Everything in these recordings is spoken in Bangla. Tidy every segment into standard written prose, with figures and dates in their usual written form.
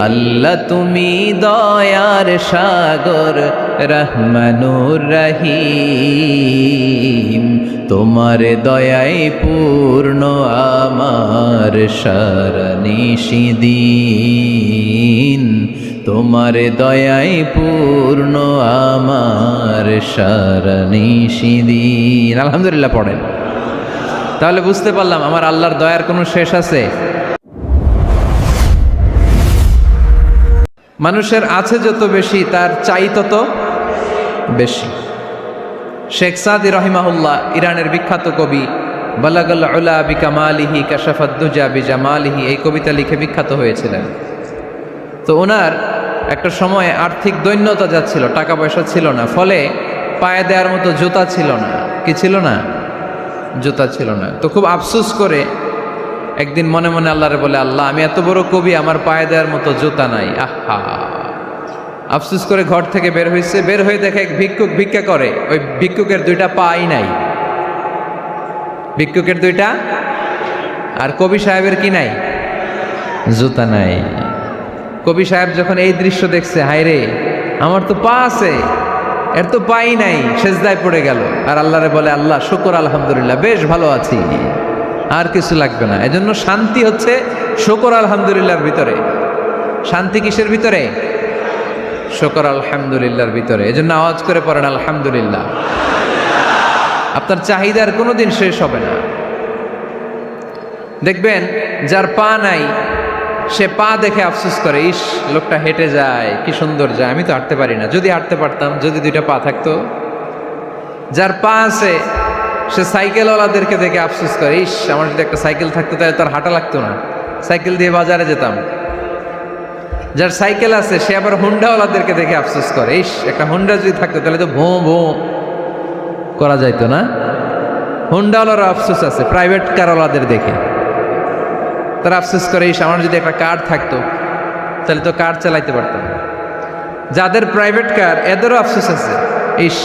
আল্লাহ তুমি দয়ার সাগর রহমানুর রহিম, তোমার দয়ায় পূর্ণ আমার সারা নিশিদিন, তোমার দয়ায় পূর্ণ আমার সারা নিশিদিন। আলহামদুলিল্লাহ পড়েন। তাহলে বুঝতে পারলাম আমার আল্লাহর দয়ার কোনো শেষ আছে? মানুষের আছে যত বেশি তার চাই তত বেশি। শেখ সাদি রহিমাহুল্লাহ, ইরানের বিখ্যাত কবি, বালাগাল উলা বিকামালিহি কাশাফাদ্দুজা বিজামালিহি, এই কবিতা লিখে বিখ্যাত হয়েছিলেন। তো ওনার একটা সময়ে আর্থিক দৈন্যতা যাচ্ছিল, টাকা পয়সা ছিল না, ফলে পায়ে দেওয়ার মতো জুতা ছিল না। কি ছিল না? জুতা ছিল না। তো খুব আফসোস করে একদিন মনে মনে আল্লাহরে বলে, আল্লাহ আমি এত বড় কবি, আমার পায়ে দেওয়ার মতো জুতা নাই। আহা, আফসোস করে ঘর থেকে বের হয়েছে। বের হয়ে দেখে এক ভিক্ষুক ভিক্ষা করে, ওই ভিক্ষুকের দুইটা পাই নাই। ভিক্ষুকের দুইটা, আর কবি সাহেবের কি নাই? জুতা নাই। কবি সাহেব যখন এই দৃশ্য দেখছে, হায় রে আমার তো পা আছে, এর তো পাই নাই, সেজদায় পড়ে গেল। আর আল্লাহরে বলে, আল্লাহ শুকর আলহামদুলিল্লাহ, বেশ ভালো আছি, আর কিছু লাগবে না। এজন্য শান্তি হচ্ছে শুকর আলহামদুলিল্লাহর ভিতরে। শান্তি কিসের ভিতরে? শুকর আলহামদুলিল্লাহর ভিতরে। এজন্য আওয়াজ করে পড়েন আলহামদুলিল্লাহ। আপনার চাহিদার কোনোদিন শেষ হবে না। দেখবেন যার পা নাই, সে পা দেখে আফসোস করে, ইস লোকটা হেঁটে যায়, কি সুন্দর যায়, আমি তো হাঁটতে পারি না, যদি হাঁটতে পারতাম, যদি দুইটা পা থাকতো। যার পা আছে সে সাইকেলওয়ালাদেরকে দেখে আফসোস করে, ইস আমার যদি একটা সাইকেল থাকতো তাহলে তার হাঁটা লাগতো না, সাইকেল দিয়ে বাজারে যেতাম। যার সাইকেল আছে সে আবার হুন্ডাওয়ালাদেরকে দেখে আফসোস করে, ইস একটা হুন্ডা যদি থাকতো তাহলে তো ভোঁ ভোঁ করা যাইতো না। হুন্ডাওয়ালারও আফসোস আছে প্রাইভেট কারওয়ালাদের দেখে, তারা আফসোস করে, ইস আমার যদি একটা কার থাকতো তাহলে তো কার চালাইতে পারতাম। যাদের প্রাইভেট কার এদেরও আফসোস আছে, ইস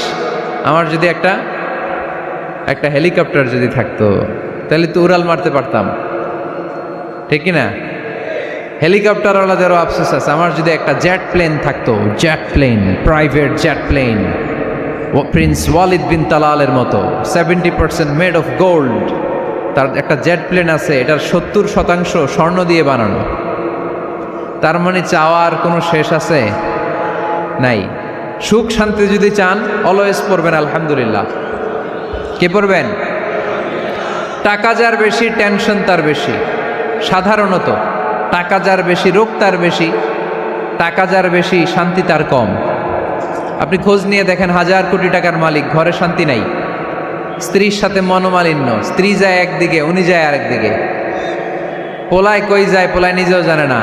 আমার যদি একটা হেলিকপ্টার যদি থাকতো তাহলে তো উড়াল মারতে পারতাম, ঠিক কিনা? হেলিকপ্টারওয়ালাদেরও আফসোস আছে, আমার যদি একটা জেট প্লেন থাকতো, jet plane, private jet plane, prince Walid bin তালালের মতো 70% মেড অফ গোল্ড, তার একটা জেট প্লেন আছে, এটার 70% স্বর্ণ দিয়ে বানানো। তার মানে চাওয়ার কোনো শেষ আছে? নাই। সুখ শান্তি যদি চান অলওয়েজ পড়বেন আলহামদুলিল্লাহ। কে পড়বেন? টাকা যার বেশি টেনশন তার বেশি। সাধারণত টাকা যার বেশি রোগ তার বেশি, টাকা যার বেশি শান্তি তার কম। আপনি খোঁজ নিয়ে দেখেন, 1000 কোটি টাকার মালিক, ঘরে শান্তি নাই, স্ত্রীর সাথে মনোমালিন্য, স্ত্রী যায় একদিকে, উনি যায় আরেকদিকে, পোলায় কই যায় পোলায় নিজেও জানে না,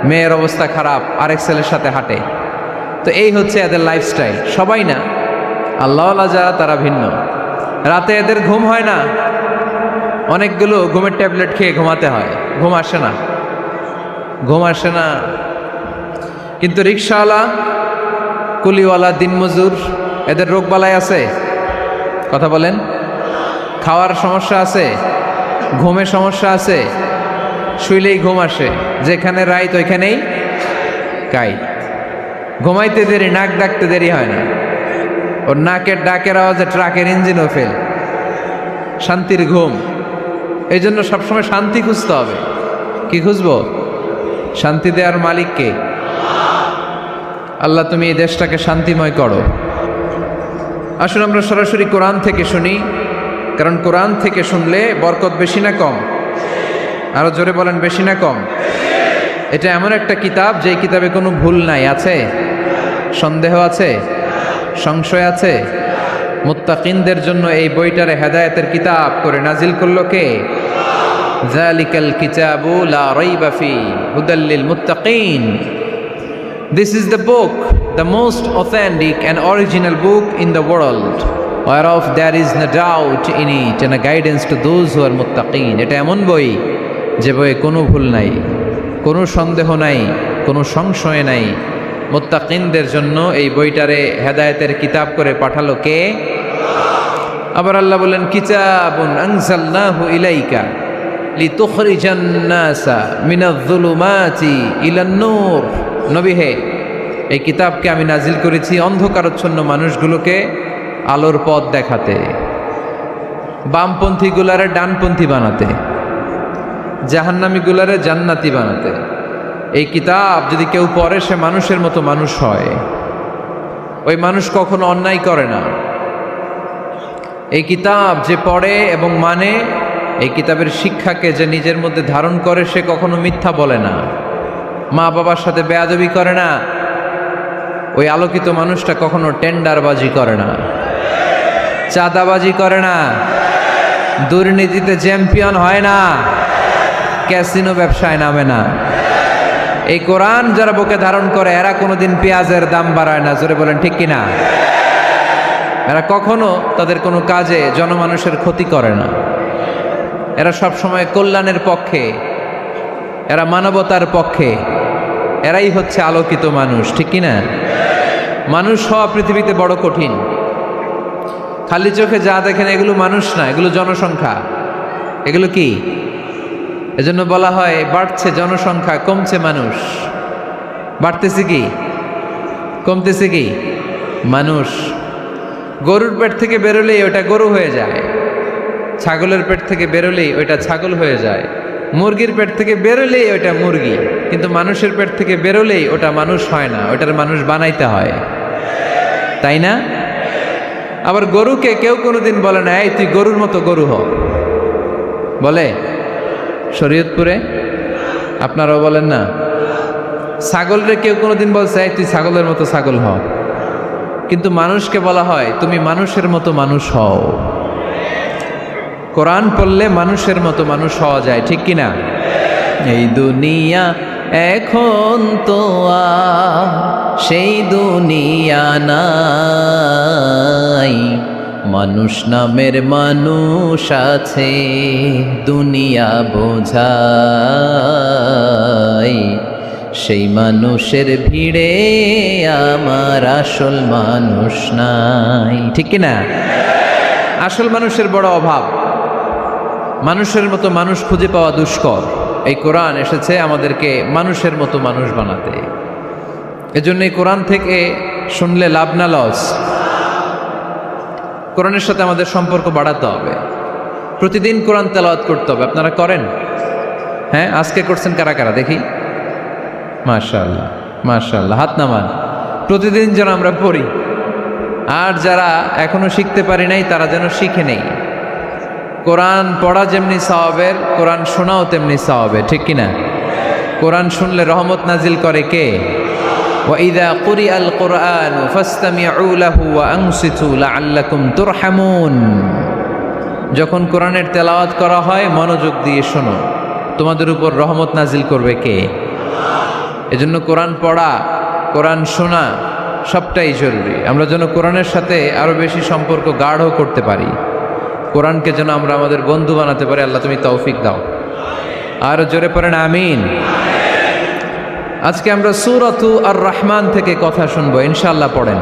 মেয়ের অবস্থা খারাপ, আরেক ছেলের সাথে হাঁটে। তো এই হচ্ছে এদের লাইফস্টাইল। সবাই না, আল্লাহওয়ালা যারা তারা ভিন্ন। রাতে এদের ঘুম হয় না, অনেকগুলো ঘুমের ট্যাবলেট খেয়ে ঘুমাতে হয়, ঘুম আসে না, ঘুম আসে না। কিন্তু রিক্সাওয়ালা, কুলিওয়ালা, দিনমজুর, এদের রোগবালাই আছে? কথা বলেন। খাওয়ার সমস্যা আছে, ঘুমের সমস্যা আছে, শুইলেই ঘুম আসে, যেখানে রাইত ওইখানেই কাইত। ঘুমাইতে দেরি, নাক ডাকতে দেরি হয় না, ওর নাকের ডাকের আওয়াজে ট্রাকের ইঞ্জিনও ফেল। শান্তির ঘুম। এই জন্য সবসময় শান্তি খুঁজতে হবে। কি খুঁজবো? শান্তি দেওয়ার মালিককে। আল্লাহ তুমি এই দেশটাকে শান্তিময় করো। আসুন আমরা সরাসরি কোরআন থেকে শুনি, কারণ কোরআন থেকে শুনলে বরকত বেশি না কম? আরো জোরে বলেন, বেশি না কম? এটা এমন একটা কিতাব যে কিতাবে কোনো ভুল নাই। আছে? সন্দেহ আছে? সংশয় আছে? মুত্তাকিনদের জন্য এই বইটারে হেদায়েতের কিতাব করে নাজিল করলো কে? যালিকাল কিতাবু লা রাইবা ফি হুদাল লিল মুত্তাকিন। This is the book, the most authentic and original book in the world, whereof there is no doubt in it and a guidance to those who are muttaqin. এটা এমন বই যে বইয়ে কোনো ভুল নাই, কোনো সন্দেহ নাই, কোনো সংশয় নাই। মুত্তাকিনদের জন্য এই বইটারে হেদায়েতের কিতাব করে পাঠালো কে? আবার আল্লাহ বলেন, কিতাবুন আনজালনাহু ইলাইকা লিতুখরিজান নাসা মিনাজ-যুলুমাতি ইলান-নূর। নবী হে, এই কিতাবকে আমি নাজিল করেছি অন্ধকারাচ্ছন্ন মানুষগুলোকে আলোর পথ দেখাতে, বামপন্থীগুলারে ডানপন্থী বানাতে, জাহান্নামীগুলারে জান্নাতি বানাতে। এই কিতাব যদি কেউ পড়ে সে মানুষের মতো মানুষ হয়, ওই মানুষ কখনো অন্যায় করে না। এই কিতাব যে পড়ে এবং মানে, এই কিতাবের শিক্ষাকে যে নিজের মধ্যে ধারণ করে সে কখনো মিথ্যা বলে না, মা বাবার সাথে বেয়াদবি করে না। ওই আলোকিত মানুষটা কখনো টেন্ডারবাজি করে না, চাঁদাবাজি করে না, দুর্নীতিতে চ্যাম্পিয়ন হয় না, ক্যাসিনো ব্যবসায় নামে না। এই কোরআন যারা বুকে ধারণ করে এরা কোনোদিন পেঁয়াজের দাম বাড়ায় না। জোরে বলেন ঠিক কিনা? এরা কখনো তাদের কোনো কাজে জনমানুষের ক্ষতি করে না। এরা সব সময় কল্যাণের পক্ষে, এরা মানবতার পক্ষে। এরাই হচ্ছে আলোকিত মানুষ, ঠিক কিনা? মানুষ হওয়া পৃথিবীতে বড় কঠিন। খালি চোখে যা দেখেন এগুলো মানুষ না, এগুলো জনসংখ্যা। এগুলো কি? এজন্য বলা হয় বাড়ছে জনসংখ্যা, কমছে মানুষ। বাড়তেছে কি, কমতেছে কি? মানুষ। গরুর পেট থেকে বেরোলেই ওটা গরু হয়ে যায়, ছাগলের পেট থেকে বেরোলেই ওইটা ছাগল হয়ে যায়, মুরগির পেট থেকে বেরোলেই ওইটা মুরগি। কিন্তু মানুষের পেট থেকে বেরোলেই ওটা মানুষ হয় না, ওটার মানুষ বানাইতে হয়, তাই না? আবার গরুকে কেউ কোনোদিন বলে না এই তুই গরুর মতো গরু হ, বলে? শরীয়তপুরে আপনারাও বলেন না? ছাগলরে কেউ কোনোদিন বলছে এই তুই ছাগলের মতো ছাগল হ, কিন্তু মানুষকে বলা হয় তুমি মানুষের মতো মানুষ হও। কোরআন পড়লে মানুষের মতো মানুষ হওয়া যায়, ঠিক কিনা? এই দুনিয়া এখন তো আর সেই দুনিয়া নাই, মানুষ নামের মানুষ আছে দুনিয়া বোঝাই, সেই মানুষের ভিড়ে আমার আসল মানুষ নাই, ঠিক কিনা? আসল মানুষের বড় অভাব, মানুষের মতো মানুষ খুঁজে পাওয়া দুষ্কর। এই কোরআন এসেছে আমাদেরকে মানুষের মতো মানুষ বানাতে। এজন্য এই কোরআন থেকে শুনলে লাভ না লস? কোরআনের সাথে আমাদের সম্পর্ক বাড়াতে হবে, প্রতিদিন কোরআন তেলাওয়াত করতে হবে। আপনারা করেন? হ্যাঁ, আজকে করছেন কারা কারা দেখি? মাশাআল্লাহ, মাশাআল্লাহ, হাত নামান। প্রতিদিন যেন আমরা পড়ি, আর যারা এখনো শিখতে পারি নাই তারা যেন শিখে নেই। কোরআন পড়া যেমনি সওয়াবের, কোরআন শোনাও তেমনি সওয়াবের, ঠিক কিনা? কোরআন শুনলে রহমত নাজিল করে কে? ওয়াইদা কুরিআল কুরআন ফাসতামিউ লাহু ওয়া আনসিতু লাআল্লাকুম তুরহামুন। যখন কোরআনের তেলাওয়াত করা হয় মনোযোগ দিয়ে শোনো, তোমাদের উপর রহমত নাজিল করবে কে? এজন্য কোরআন পড়া, কোরআন শোনা সবটাই জরুরি। আমরা যেন কোরআনের সাথে আরো বেশি সম্পর্ক গাঢ় করতে পারি, কোরআনকে যেন আমরা আমাদের বন্ধু বানাতে পারি। আল্লাহ তুমি তৌফিক দাও। আর জোরে পড়েন আমিন। আজকে আমরা সূরাতু আর রহমান থেকে কথা শুনবো ইনশাআল্লাহ। পড়েন।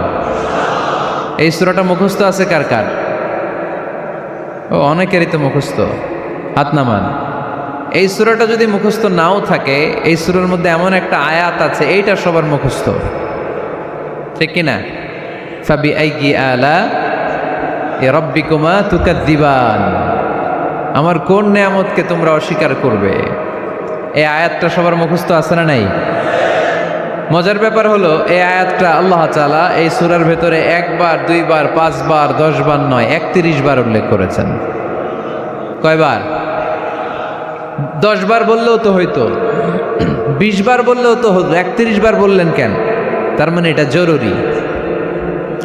এই সূরাটা মুখস্থ আছে কার কার? ও, অনেকেরই তো মুখস্থ, হাত নামান। এই সূরাটা যদি মুখস্থ নাও থাকে, এই সূরার মধ্যে এমন একটা আয়াত আছে এইটা সবার মুখস্থ, ঠিক কিনা? ফাবি আইয়ি আলা রাব্বিকুমা তুকাদ্দিবান, আমার কোন নেয়ামতকে তোমরা অস্বীকার করবে। এই আয়াতটা সবার মুখস্থ আছে না নাই? মজার ব্যাপার হলো এই আয়াতটা আল্লাহ তাআলা এই সূরার ভেতরে একবার, দুইবার, 5 বার, 10 বার নয়, 31 বার উল্লেখ করেছেন। কয়বার? 10 বার বললেও তো হইতো, 20 বার বললেও তো হতো, 31 বার বললেন কেন? তার মানে এটা জরুরি,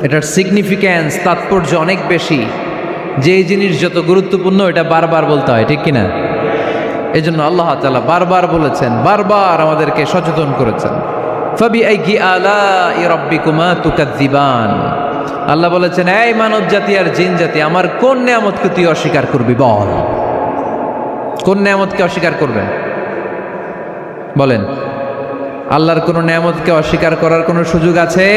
এটার সিগনিফিক্যান্স, তাৎপর্য অনেক বেশি। যেই জিনিস যত গুরুত্বপূর্ণ এটা বারবার বলতে হয়, ঠিক কিনা? এই জন্য আল্লাহ তাআলা বারবার বলেছেন, বারবার আমাদেরকে সচেতন করেছেন। ফাবিআইয়ি আলাই রাব্বিকুমা তুকাদ্দিবান। আল্লাহ বলেছেন, এই মানব জাতি আর জিন জাতি, আমার কোন নেয়ামতকে তুই অস্বীকার করবি বল? কোন নেয়ামতকে অস্বীকার করবেন বলেন? আল্লাহর কোন নেয়ামতকে অস্বীকার করার কোন সুযোগ আছে?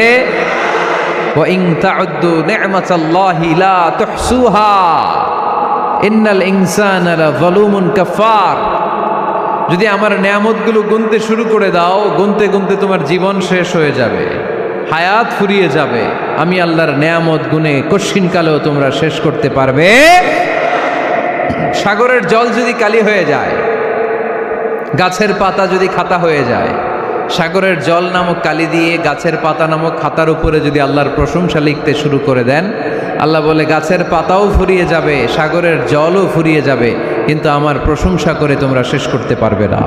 ওয়া ইন তাউদ্দু নি'মাতাল্লাহি লা তুহসুহা। ইন্নাল ইনসানা লাযালুমুন কাফার। যদি আমার নেয়ামতগুলো গুনতে শুরু করে দাও, গুনতে গুনতে তোমার জীবন শেষ হয়ে যাবে, হায়াত ফুরিয়ে যাবে। আমি আল্লাহর নেয়ামত গুনে কশিনকালেও তোমরা শেষ করতে পারবে। সাগরের জল যদি কালি হয়ে যায়, গাছের পাতা যদি খাতা হয়ে যায়, সাগরের জল নামক কালি দিয়ে গাছের পাতা নামক খাতার উপরে যদি আল্লাহর প্রশংসা লিখতে শুরু করে দেন, আল্লাহ বলে গাছের পাতাও ফুরিয়ে যাবে, সাগরের জলও ফুরিয়ে যাবে, কিন্তু আমার প্রশংসা করে তোমরা শেষ করতে পারবে না।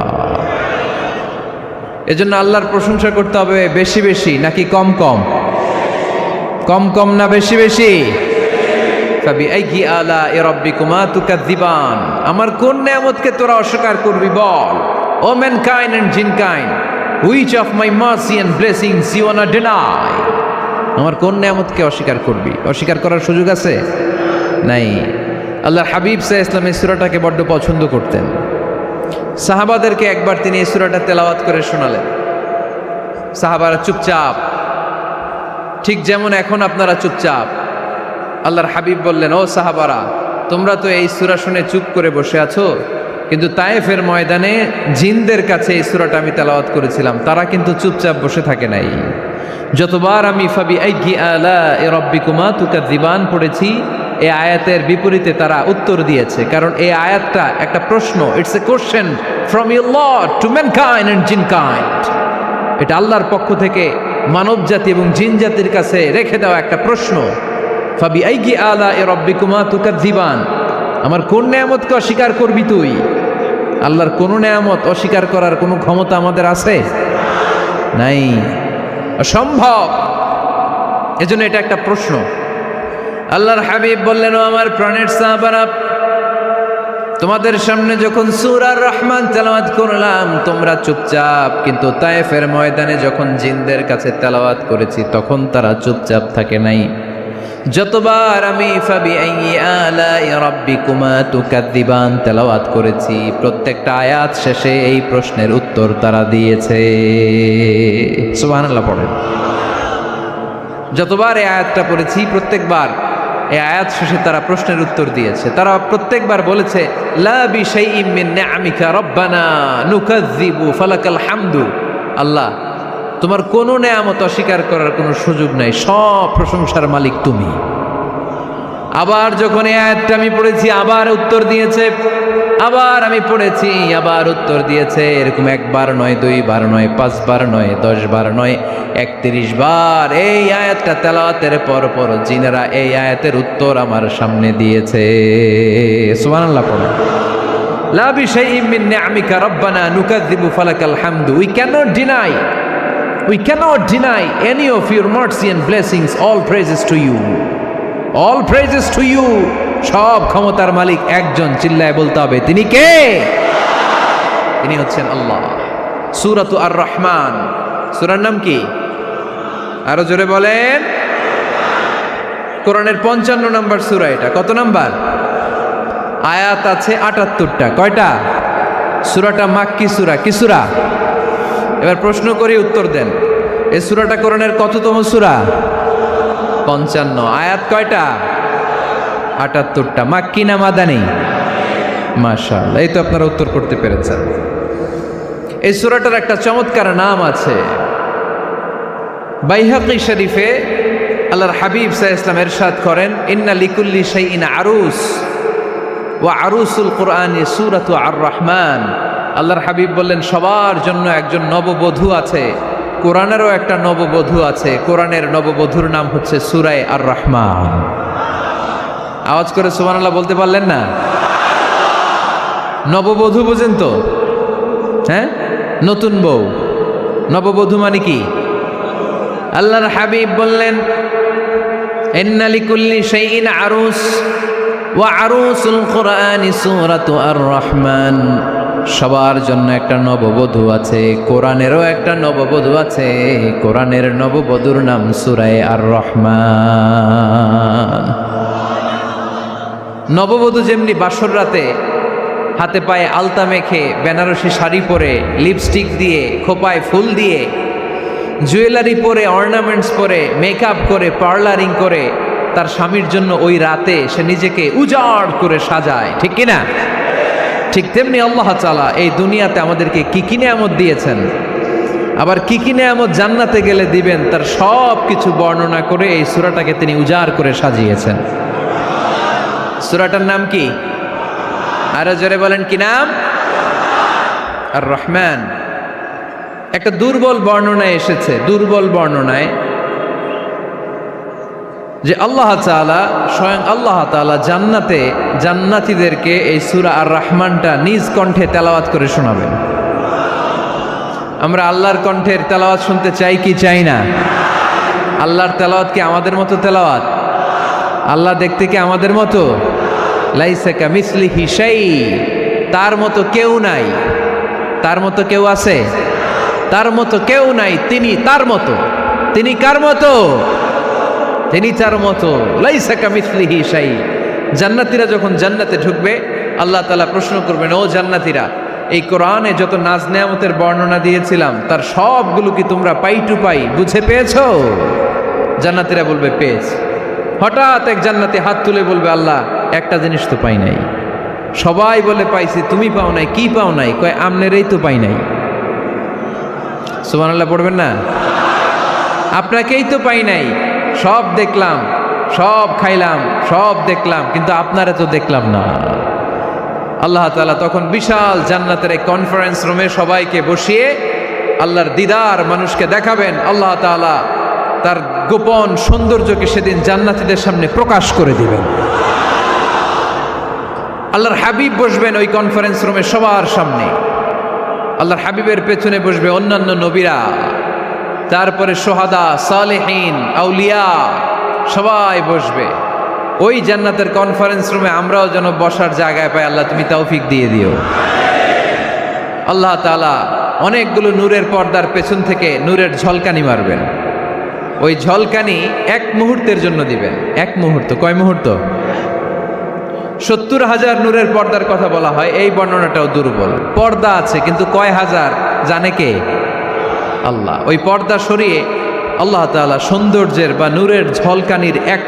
এজন্য আল্লাহর প্রশংসা করতে হবে বেশি বেশি নাকি কম কম? কম কম না বেশি বেশি? ফাবিআইয়ি আলাই রাব্বিকুমা তুকাযযিবান। আমার কোন নেয়ামতকে তোরা অস্বীকার করবি বল? O mankind and jinnkind, which of my mercy and blessings you want to deny? আমার কোন নেয়ামতকে অস্বীকার করবি? অস্বীকার করার সুযোগ আছে? নাই। আল্লাহর হাবিব সাল্লাল্লাহু আলাইহি ওয়াসাল্লাম এই সূরাটাকে বড্ড পছন্দ করতেন। সাহাবাদেরকে একবার তিনি এই সূরাটা তেলাওয়াত করে শোনালেন। সাহাবারা চুপচাপ, ঠিক যেমন এখন আপনারা চুপচাপ। আল্লাহর হাবিব বললেন, ও সাহাবারা, তোমরা তো এই সূরা শুনে চুপ করে বসে আছো, কিন্তু তায়েফের ময়দানে জিনদের কাছে এই সূরাটা আমি তেলাওয়াত করেছিলাম, তারা কিন্তু চুপচাপ বসে থাকে নাই। যতবার আমি ফাবিআইয়ি আলাই রাব্বিকুমা তুকাযযিবান পড়েছি, এই আয়াতের বিপরীতে তারা উত্তর দিয়েছে, কারণ এই আয়াতটা একটা প্রশ্ন। It's a question from your lord to mankind and jinnkind. এটা আল্লাহর পক্ষ থেকে মানব জাতি এবং জিন জাতির কাছে রেখে দেওয়া একটা প্রশ্ন। ফাবিআইয়ি আলাই রাব্বিকুমা তুকাযযিবান, আমার কোন নেয়ামতকে অস্বীকার করবি তুই? আল্লাহর কোন নেয়ামত অস্বীকার করার কোনো ক্ষমতা আমাদের আছে? নাই, অসম্ভব। এজন্য এটা একটা প্রশ্ন। আল্লাহর হাবিব বললেন, ও আমার প্রাণের সাহাবারা, তোমাদের সামনে যখন সূরা রহমান তেলাওয়াত করলাম তোমরা চুপচাপ, কিন্তু তায়েফের ময়দানে যখন জিনদের কাছে তেলাওয়াত করেছি তখন তারা চুপচাপ থাকে নাই। যতবার আমি ফাবিআইয়ি আলাই রাব্বিকুমা তুকাযযিবান তেলাওয়াত করেছি, প্রত্যেকটা আয়াত শেষে এই প্রশ্নের উত্তর তারা দিয়েছে। সুবহানাল্লাহ পড়েন। যতবার এই আয়াতটা পড়েছি প্রত্যেকবার এই আয়াত শেষে তারা প্রশ্নের উত্তর দিয়েছে। তারা প্রত্যেকবার বলেছে, লা বিশাইইম মিন নিআমিকা রাব্বানা নুকাযযিবু ফালাকাল হামদু। আল্লাহ, তোমার কোনো নেয়ামত অস্বীকার করার কোনো সুযোগ নাই, সব প্রশংসার মালিক তুমি। আবার যখন এই আয়াতটা আমি পড়েছি আবার উত্তর দিয়েছে, আবার আমি পড়েছি আবার উত্তর দিয়েছে। এরকম একবার নয়, দুইবার নয়, পাঁচবার নয়, 10 বার নয়, 31 বার এই আয়াতটা তেলাওয়াতের পর পর জিনেরা এই আয়াতের উত্তর আমার সামনে দিয়েছে। সুবহানাল্লাহ পড়েন। লা বিশাইইম মিন নিআমিকা রাব্বানা নুকাযযিবু ফালাকাল হামদু। We cannot deny any of your mercy and blessings. All praises to you. All praises to you. সব ক্ষমতার মালিক একজন, চিল্লায় বলতে হবে, তিনি কে? তিনি হচ্ছেন আল্লাহ। সূরাতু আর রহমান, সূরার নাম কি? আরো জোরে বলেন। কোরআনের 55 নম্বর সূরা এটা। কত নাম্বার? আয়াত আছে 78টা। কয়টা? সূরাটা মাক্কি সূরা। কি সূরা? এবার প্রশ্ন করি, উত্তর দেন। এই সূরাটা কোরআনের কততম সূরা? 55। আয়াত কয়টা? 78টা। মাক্কি না মাদানী? মাশাআল্লাহ, এই তো আপনারা উত্তর করতে পেরেছেন। এই সূরাটার একটা চমৎকার নাম আছে। বাইহাকী শরীফে আল্লাহর হাবিব সাল্লাল্লাহু আলাইহি ওয়াসাল্লাম ইরশাদ করেন, ইন্না লিকুল্লি শাইইন আরুস ওয়া আরুসুল কুরআনি সূরাতু আর রহমান। আল্লাহর হাবিব বললেন, সবার জন্য একজন নববধূ আছে, কোরআনেরও একটা নববধূ আছে। কোরআনের নববধূর নাম হচ্ছে সূরা আর রহমান। আওয়াজ করে সুবহানাল্লাহ বলতে পারলেন না? নববধূ বুঝেন তো? হ্যাঁ, নতুন বউ। নববধূ মানে কি? আল্লাহর হাবিব বললেন, ইন্না লিকুল্লি শাইইন আরুস ওয়া আরুসুল কুরআনি সূরাতু আর রহমান। সবার জন্য একটা নববধূ আছে, কোরআনেরও একটা নববধূ আছে। কোরআনের নববধূর নাম সূরা আর রহমান। নববধূ যেমনি বাসর রাতে হাতে পায়ে আলতা মেখে, বেনারসি শাড়ি পরে, লিপস্টিক দিয়ে, খোপায় ফুল দিয়ে, জুয়েলারি পরে, অর্নামেন্টস পরে, মেকআপ করে, পার্লারিং করে তার স্বামীর জন্য ওই রাতে সে নিজেকে উজাড় করে সাজায়, ঠিক কিনা? ঠিক তেমনি আল্লাহ তাআলা এই দুনিয়াতে আমাদেরকে কি কি নিয়ামত দিয়েছেন, আবার কি কি নিয়ামত জান্নাতে গেলে দিবেন, তার সব কিছু বর্ণনা করে এই সূরাটাকে তিনি উজাড় করে সাজিয়েছেন। সূরাটার নাম কি? আরো জোরে বলেন, কি নাম? আর রহমান। একটা দুর্বল বর্ণনায় এসেছে, দুর্বল বর্ণনায়, যে আল্লাহ তাআলা, স্বয়ং আল্লাহ তাআলা জান্নাতে জান্নাতীদেরকে এই সূরা আর রহমানটা নিজ কণ্ঠে তেলাওয়াত করে শোনাবেন। আমরা আল্লাহর কণ্ঠের তেলাওয়াত শুনতে চাই কি চাই না? আল্লাহর তেলাওয়াত কি আমাদের মতো তেলাওয়াত? আল্লাহ দেখতে কি আমাদের মতো? লাইসা কামিসলিহি শাই, তার মতো কেউ নাই। তার মতো কেউ আছে? তার মতো কেউ নাই। তিনি তার মতো। তিনি কার মতো? তিনি তার মতো। লাইসা কামিসলিহি শাই। জান্নাতীরা যখন জান্নাতে ঢুকবে, আল্লাহ তাআলা প্রশ্ন করবেন, ও জান্নাতীরা, এই কোরআনে যত নাজ নেয়ামতের বর্ণনা দিয়েছিলাম তার সবগুলো কি তোমরা পাই টু পাই বুঝে পেয়েছো? জান্নাতীরা বলবে পেয়েছি। হঠাৎ এক জান্নাতি হাত তুলে বলবে, আল্লাহ একটা জিনিস তো পাই নাই। সবাই বলে পাইছি, তুমি পাও নাই। কি পাও নাই? কয় আমনেরই তো পাই নাই। সুবহানাল্লাহ পড়বেন না? আপনাকেই তো পাই নাই। সব দেখলাম, সব খাইলাম, সব দেখলাম, কিন্তু আপনারে তো দেখলাম না। আল্লাহ তাআলা তখন বিশাল জান্নাতের এক কনফারেন্স রুমে সবাইকে বসিয়ে আল্লাহর দিদার মানুষকে দেখাবেন। আল্লাহ তাআলা তার গোপন সৌন্দর্যকে সেদিন জান্নাতীদের সামনে প্রকাশ করে দিবেন। আল্লাহর হাবিব বসবেন ওই কনফারেন্স রুমে সবার সামনে। আল্লাহর হাবিবের পেছনে বসবে অন্যান্য নবীরা, তারপরে সোহাদা, সালেহীন, আউলিয়া সবাই বসবে ওই জান্নাতের কনফারেন্স রুমে। আমরাও যেন বসার জায়গায় পাই, আল্লাহ তুমি তৌফিক দিয়ে দিও। আল্লাহ তাআলা অনেকগুলো নূরের পর্দার পেছন থেকে নূরের ঝলকানি মারবেন। ওই ঝলকানি এক মুহূর্তের জন্য দিবেন। এক মুহূর্ত। কয় মুহূর্ত? 70,000 নূরের পর্দার কথা বলা হয়। এই বর্ণনাটাও দুর্বল। পর্দা আছে কিন্তু কয় হাজার জানে কে? আল্লাহ। ওই পর্দা সরিয়ে আল্লাহ তাআলা সৌন্দর্যের বা নূরের ঝলকানির এক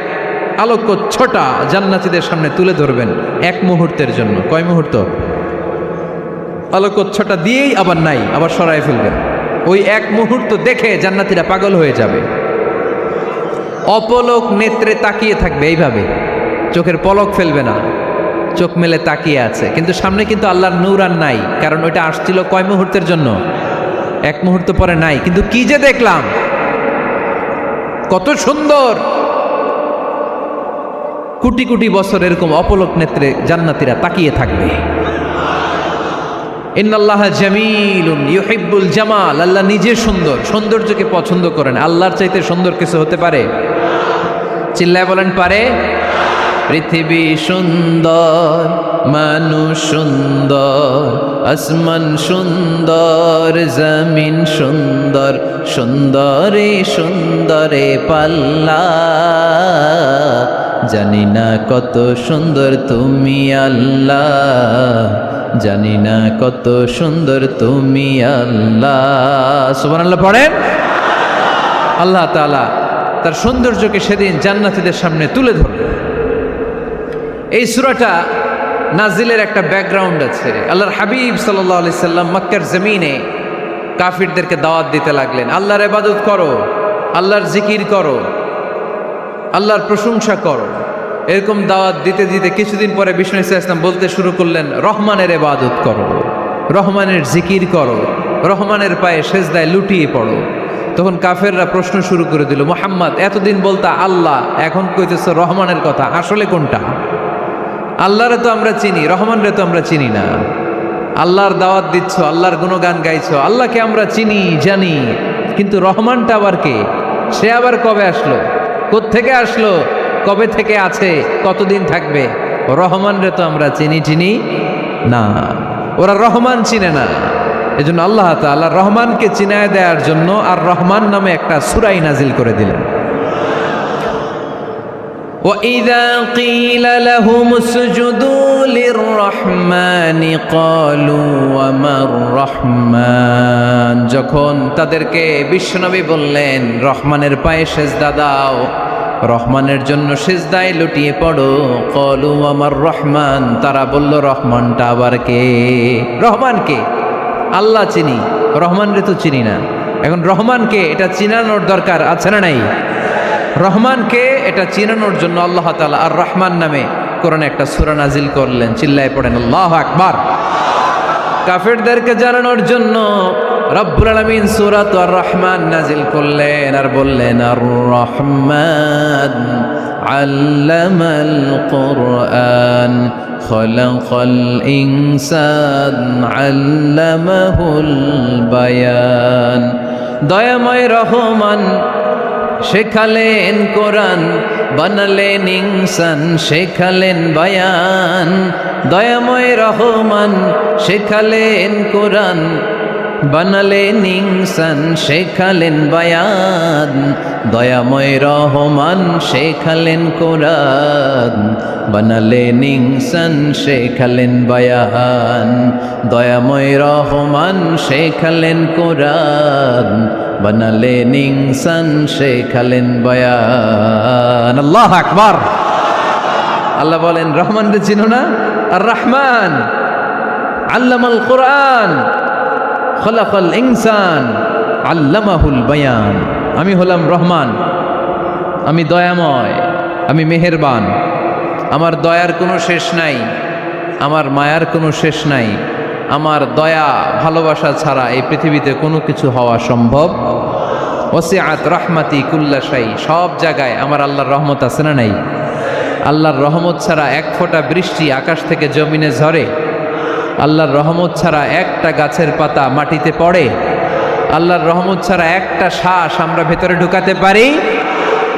আলোকচ্ছটা জান্নাতীদের সামনে তুলে ধরবেন এক মুহূর্তের জন্য। কয় মুহূর্ত? আলোকচ্ছটা দিয়েই আবার নাই, আবার সরায় ফেলবেন। ওই এক মুহূর্ত দেখে জান্নাতীরা পাগল হয়ে যাবে, অপলক নেত্রে তাকিয়ে থাকবে এইভাবে, চোখের পলক ফেলবে না, চোখ মেলে তাকিয়ে আছে। কিন্তু সামনে কিন্তু আল্লাহর নূর আর নাই, কারণ ওইটা আসছিল কয় মুহূর্তের জন্য? এক মুহূর্ত পরে নাই। কিন্তু কি যে দেখলাম, কত সুন্দর! কোটি কোটি বছর এরকম অপলক নেত্রে জান্নাতীরা তাকিয়ে থাকবে। ইন্নাল্লাহা জামিলুন ইউহিব্বুল জামাল। আল্লাহ নিজে সুন্দর, সৌন্দর্যকে পছন্দ করেন। আল্লাহর চাইতে সুন্দর কিছু হতে পারে? চিল্লায় বলেন, পারে? পৃথিবী সুন্দর, মানুষ সুন্দর, আসমান সুন্দর, জমিন সুন্দর, সুন্দরে সুন্দরে পাল্লা। জানি না কত সুন্দর তুমি আল্লাহ, জানি না কত সুন্দর তুমি আল্লাহ। সুবহানাল্লাহ পড়েন। আল্লাহ তাআলা তার সৌন্দর্যকে সেদিন জান্নাতীদের সামনে তুলে ধরবেন। এই সূরাটা নাজিলের একটা ব্যাকগ্রাউন্ড আছে। আল্লাহর হাবিব সাল্লাল্লাহু আলাইহি সাল্লাম মক্কার জমিনে কাফিরদেরকে দাওয়াত দিতে লাগলেন, আল্লাহর ইবাদত করো, আল্লাহর জিকির করো, আল্লাহর প্রশংসা করো। এরকম দাওয়াত দিতে দিতে কিছুদিন পরে বিষ্ণু ইসলাম বলতে শুরু করলেন, রহমানের ইবাদত করো, রহমানের জিকির করো, রহমানের পায়ে সেজদায় লুটিয়ে পড়ো। তখন কাফেররা প্রশ্ন শুরু করে দিল, মুহাম্মদ এতদিন বলতা আল্লাহ, এখন কইতেছ রহমানের কথা, আসলে কোনটা? আল্লাহরে তো আমরা চিনি, রহমানরে তো আমরা চিনি না। আল্লাহর দাওয়াত দিচ্ছ, আল্লাহর গুণগান গাইছো, আল্লাহকে আমরা চিনি জানি, কিন্তু রহমানটা আবার কে? সে আবার কবে আসলো, কোত্থেকে আসলো, কবে থেকে আছে, কতদিন থাকবে? রহমানরে তো আমরা চিনি না। ওরা রহমান চিনে না। এজন্য আল্লাহ তাআলা রহমানকে চিনায় দেওয়ার জন্য আর রহমান নামে একটা সূরা নাজিল করে দিলেন। وَإِذَا قِيلَ لَهُمُ اسْجُدُوا لِلرَّحْمَنِ قَالُوا وَمَا الرَّحْمَنُ। যখন তাদেরকে বিশ্বনবী বললেন রহমানের পায়ে সেজদা দাও, রহমানের জন্য সিজদায় লুটিয়ে পড়ো। কলু আমার রহমান, তারা বলল রহমানটা আবার কে? রহমান কে? আল্লাহ চিনি, রহমান রে তো চিনি না। এখন রহমান কে এটা চিনানোর দরকার আছে না নাই? রহমান কে এটা চিনানোর জন্য আল্লাহ তাআলা আর রহমান নামে কোরআনে একটা সূরা নাজিল করলেন। চিল্লায় পড়েন আল্লাহু আকবার। কাফেরদেরকে জানানোর জন্য রব্বুল আলামিন সূরাত আর রহমান নাজিল করলেন আর বললেন আর রহমান আল্লামাল কুরআন খলাকাল ইনসান আল্লামাহুল বায়ান। দয়াময় রহমান শেখালেন কোরআন, বানালেন ইনসান শেখালেন বায়ান। দয়াময় রহমান শেখালেন কোরআন, বানালেন ইনসান শেখালেন বায়ান। দয়াময় রহমান শেখালেন কোরআন, বানালেন ইনসান শেখালেন বায়ান। দয়াময় রহমান শেখালেন কোরআন, বানালেন ইনসান শেখালেন বায়ান। আল্লাহু আকবার। আল্লাহ বলেন রহমান রে চিনো না? আর রহমান আল্লামাল কোরআন খলাকাল ইনসান আল্লামাহুল বায়ান। আমি হলাম রহমান, আমি দয়াময়, আমি মেহেরবান। আমার দয়ার কোনো শেষ নাই, আমার মায়ার কোনো শেষ নাই। আমার দয়া ভালোবাসা ছাড়া এই পৃথিবীতে কোনো কিছু হওয়া সম্ভব। ওয়াসিআত রাহমাতি কুল্লা শাই, সব জায়গায় আমার আল্লাহর রহমত আছে না নাই? আল্লাহর রহমত ছাড়া এক ফোঁটা বৃষ্টি আকাশ থেকে জমিনে ঝরে? আল্লাহর রহমত ছাড়া একটা গাছের পাতা মাটিতে পড়ে? আল্লাহর রহমত ছাড়া একটা শ্বাস আমরা ভেতরে ঢুকাতে পারি?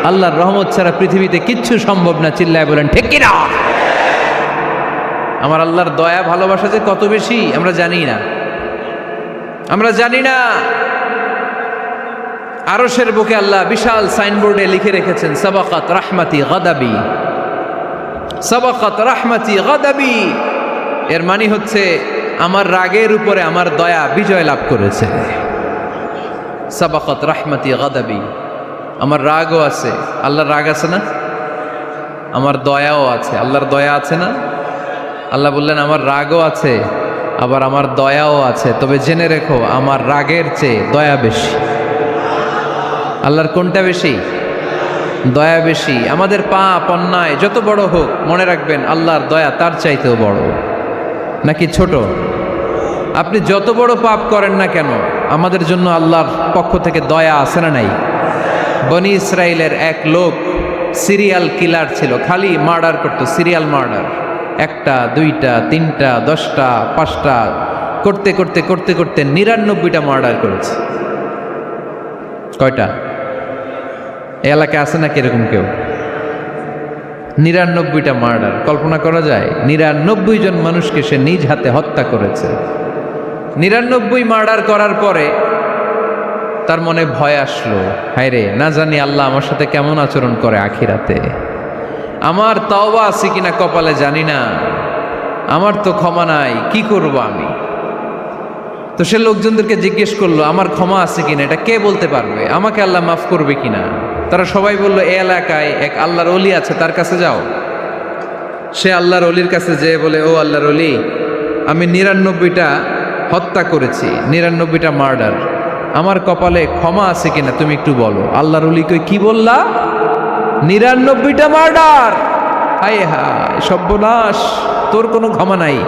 আল্লাহর রহমত ছাড়া পৃথিবীতে কিচ্ছু সম্ভব না। চিল্লায় বলেন ঠিক কিনা? আমার আল্লাহর দয়া ভালোবাসা যে কত বেশি আমরা জানি না, আমরা জানি না। আরশের বুকে আল্লাহ বিশাল সাইনবোর্ডে লিখে রেখেছেন সাবাকাত রাহমাতি গাদাবি, সাবাকাত রাহমাতি গাদাবি। এর মানে হচ্ছে আমার রাগের উপরে আমার দয়া বিজয় লাভ করেছে। সাবাকাত রাহমাতি গাদাবি, আমার রাগও আছে, আল্লাহর রাগ আছে না? আমার দয়াও আছে, আল্লাহর দয়া আছে না? আল্লাহ বললেন আমার রাগও আছে, আবার আমার দয়াও আছে। তবে জেনে রেখো আমার রাগের চেয়ে দয়া বেশি। আল্লাহর কোনটা বেশি? দয়া বেশি। আমাদের পাপ অন্যায় যত বড় হোক, মনে রাখবেন আল্লাহর দয়া তার চাইতেও বড়। নাকি ছোট? আপনি যত বড় পাপ করেন না কেন, আমাদের জন্য আল্লাহর পক্ষ থেকে দয়া আছে না নাই? বনি ইসরায়েলের এক লোক সিরিয়াল কিলার ছিল, খালি মার্ডার করতো, সিরিয়াল মার্ডার। একটা, দুইটা, তিনটা, 10টা, 5টা করতে করতে করতে করতে 99টা মার্ডার করেছে। কয়টা? এই এলাকায় আছে নাকি এরকম কেউ? 99টা মার্ডার। কল্পনা করা যায়? 99 জন মানুষকে সে নিজ হাতে হত্যা করেছে। 99 মার্ডার করার পরে তার মনে ভয় আসলো, হায় রে, না জানি আল্লাহ আমার সাথে কেমন আচরণ করে আখিরাতে। আমার তওবা আছে কিনা কপালে জানি না, আমার তো ক্ষমা নাই, কি করব আমি? তো সে লোকজনদেরকে জিজ্ঞেস করলো আমার ক্ষমা আছে কিনা, এটা কে বলতে পারবে? আমাকে আল্লাহ মাফ করবে কিনা? তারা সবাই বলল এই এলাকায় এক আল্লাহর ওলি আছে, তার কাছে যাও। সে আল্লাহর ওলির কাছে যেয়ে বলে, ও আল্লাহর ওলি, আমি 99টা হত্যা করেছি, 99টা মার্ডার, আমার কপালে ক্ষমা আছে কিনা তুমি একটু বলো। আল্লাহর ওলি কই, কি বললা? 99টা মার্ডার? হায় হায় সর্বনাশ, তোর কোনো ক্ষমা নাই।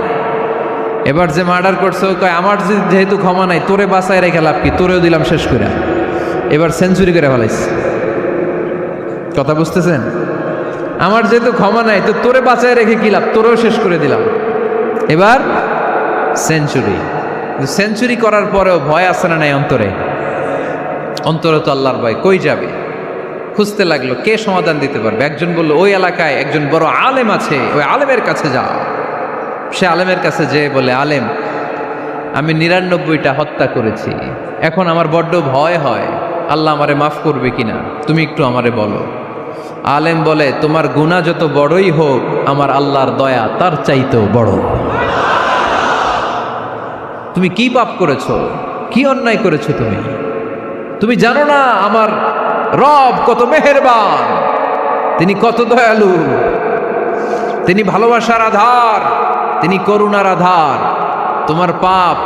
এবার যে মার্ডার করছে কয় আমার যেহেতু ক্ষমা নাই, তোরে বাঁচায় রেখে লাভ কি, তোরেও দিলাম শেষ করে। এবার সেঞ্চুরি করে ফেলাইছে। কথা বুঝতেছেন? আমার যেহেতু ক্ষমা নাই, তো তোরে বাঁচায় রেখে কি লাভ, তোরেও শেষ করে দিলাম। এবার সেঞ্চুরি। সেঞ্চুরি করার পরেও ভয় আসে না নাই অন্তরে? অন্তরে তো আল্লাহর ভয়, কই যাবে? খুঁজতে লাগলো কে সমাধান দিতে পারবে। একজন বলল ওই এলাকায় একজন বড় আলেম আছে, ওই আলেমের কাছে যাও। সে আলেমের কাছে যেয়ে বলে, আলেম, আমি 99টা হত্যা করেছি, এখন আমার বড্ড ভয় হয়, আল্লাহ আমারে মাফ করবে কিনা, তুমি একটু আমারে বলো। আলেম বলে, তোমার গুনাহ যত বড়ই হোক, আমার আল্লাহর দয়া তার চাইতেও বড়। তুমি কি পাপ করেছো, কি অন্যায় করেছো তুমি? তুমি জানো না আমার রব কত মেহেরবান, তিনি কত দয়ালু, তিনি ভালোবাসার আধার, তিনি করুণার আধার। তোমার পাপ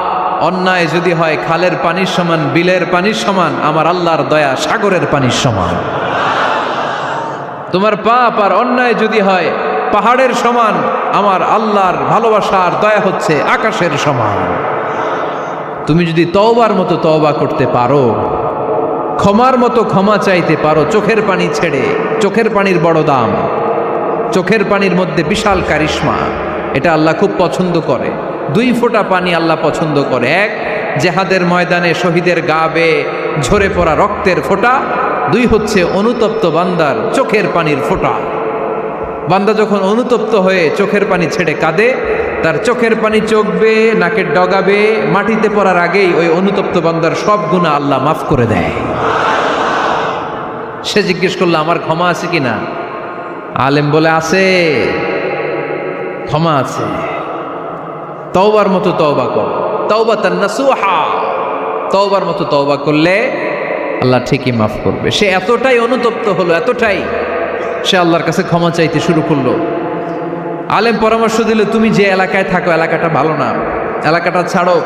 অন্যায় যদি হয় খালের পানির সমান, বিলের পানির সমান, আমার আল্লাহর দয়া সাগরের পানির সমান। তোমার পাপ আর অন্যায় যদি হয় পাহাড়ের সমান, আমার আল্লাহর ভালোবাসার দয়া হচ্ছে আকাশের সমান। তুমি যদি তওবার মতো তওবা করতে পারো, ক্ষমার মতো ক্ষমা চাইতে পারো, চোখের পানি ছেড়ে, চোখের পানির বড় দাম, চোখের পানির মধ্যে বিশাল কারিশমা, এটা আল্লাহ খুব পছন্দ করে। 2 ফোঁটা পানি আল্লাহ পছন্দ করে। এক, জেহাদের ময়দানে শহীদের গা বেয়ে ঝরে পড়া রক্তের ফোঁটা। 2 হচ্ছে অনুতপ্ত বান্দার চোখের পানির ফোঁটা। বান্দা যখন অনুতপ্ত হয়ে চোখের পানি ছেড়ে কাঁদে, তার চোখের পানি চোখ বেয়ে নাকের ডগা বেয়ে মাটিতে পড়ার আগেই ওই অনুতপ্ত বান্দার সব গুনাহ আল্লাহ মাফ করে দেয়। সে জিজ্ঞেস করলো আমার ক্ষমা আছে কিনা? আলেম বলে আছে, ক্ষমা আছে। তওবার মতো তওবা কর, তাওবাতান নাসুহা, তওবার মতো তওবা করলে আল্লাহ ঠিকই মাফ করবে। সে এতটাই অনুতপ্ত হলো, এতটাই সে আল্লাহর কাছে ক্ষমা চাইতে শুরু করলো। আলেম পরামর্শ দিল, তুমি যে এলাকায় থাকো এলাকাটা ভালো না, এলাকাটা ছাড়ো,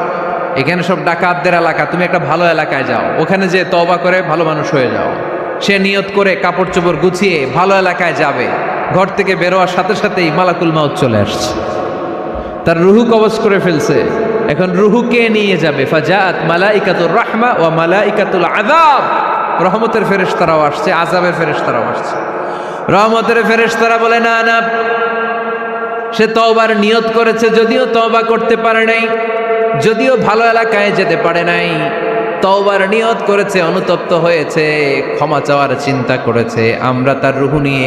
এখানে সব ডাকাতদের এলাকা, তুমি একটা ভালো এলাকায় যাও, ওখানে যে তওবা করে ভালো মানুষ হয়ে যাও। সে নিয়ত করে কাপড় চোপড় গুছিয়ে ভালো এলাকায় যাবে, ঘর থেকে বেরোয়ার সাথে সাথেই মালাকুল মাউত চলে আসছে, তার রুহু কবজ করে ফেলছে। এখন রুহু কে নিয়ে যাবে? ফাজাত মালাইকাতুর রাহমা ওয়া মালাইকাতুল আযাব, রহমতের ফেরেশতারাও আসছে, আযাবের ফেরেশতারাও আসছে। রহমতের ফেরেশতারা বলে না না, সে তওবার নিয়ত করেছে, যদিও তওবা করতে পারে নাই, যদিও ভালো এলাকায় যেতে পারে নাই, তওবার নিয়ত করেছে, অনুতপ্ত হয়েছে, ক্ষমা চাওয়ার চিন্তা করেছে, আমরা তার রুহু নিয়ে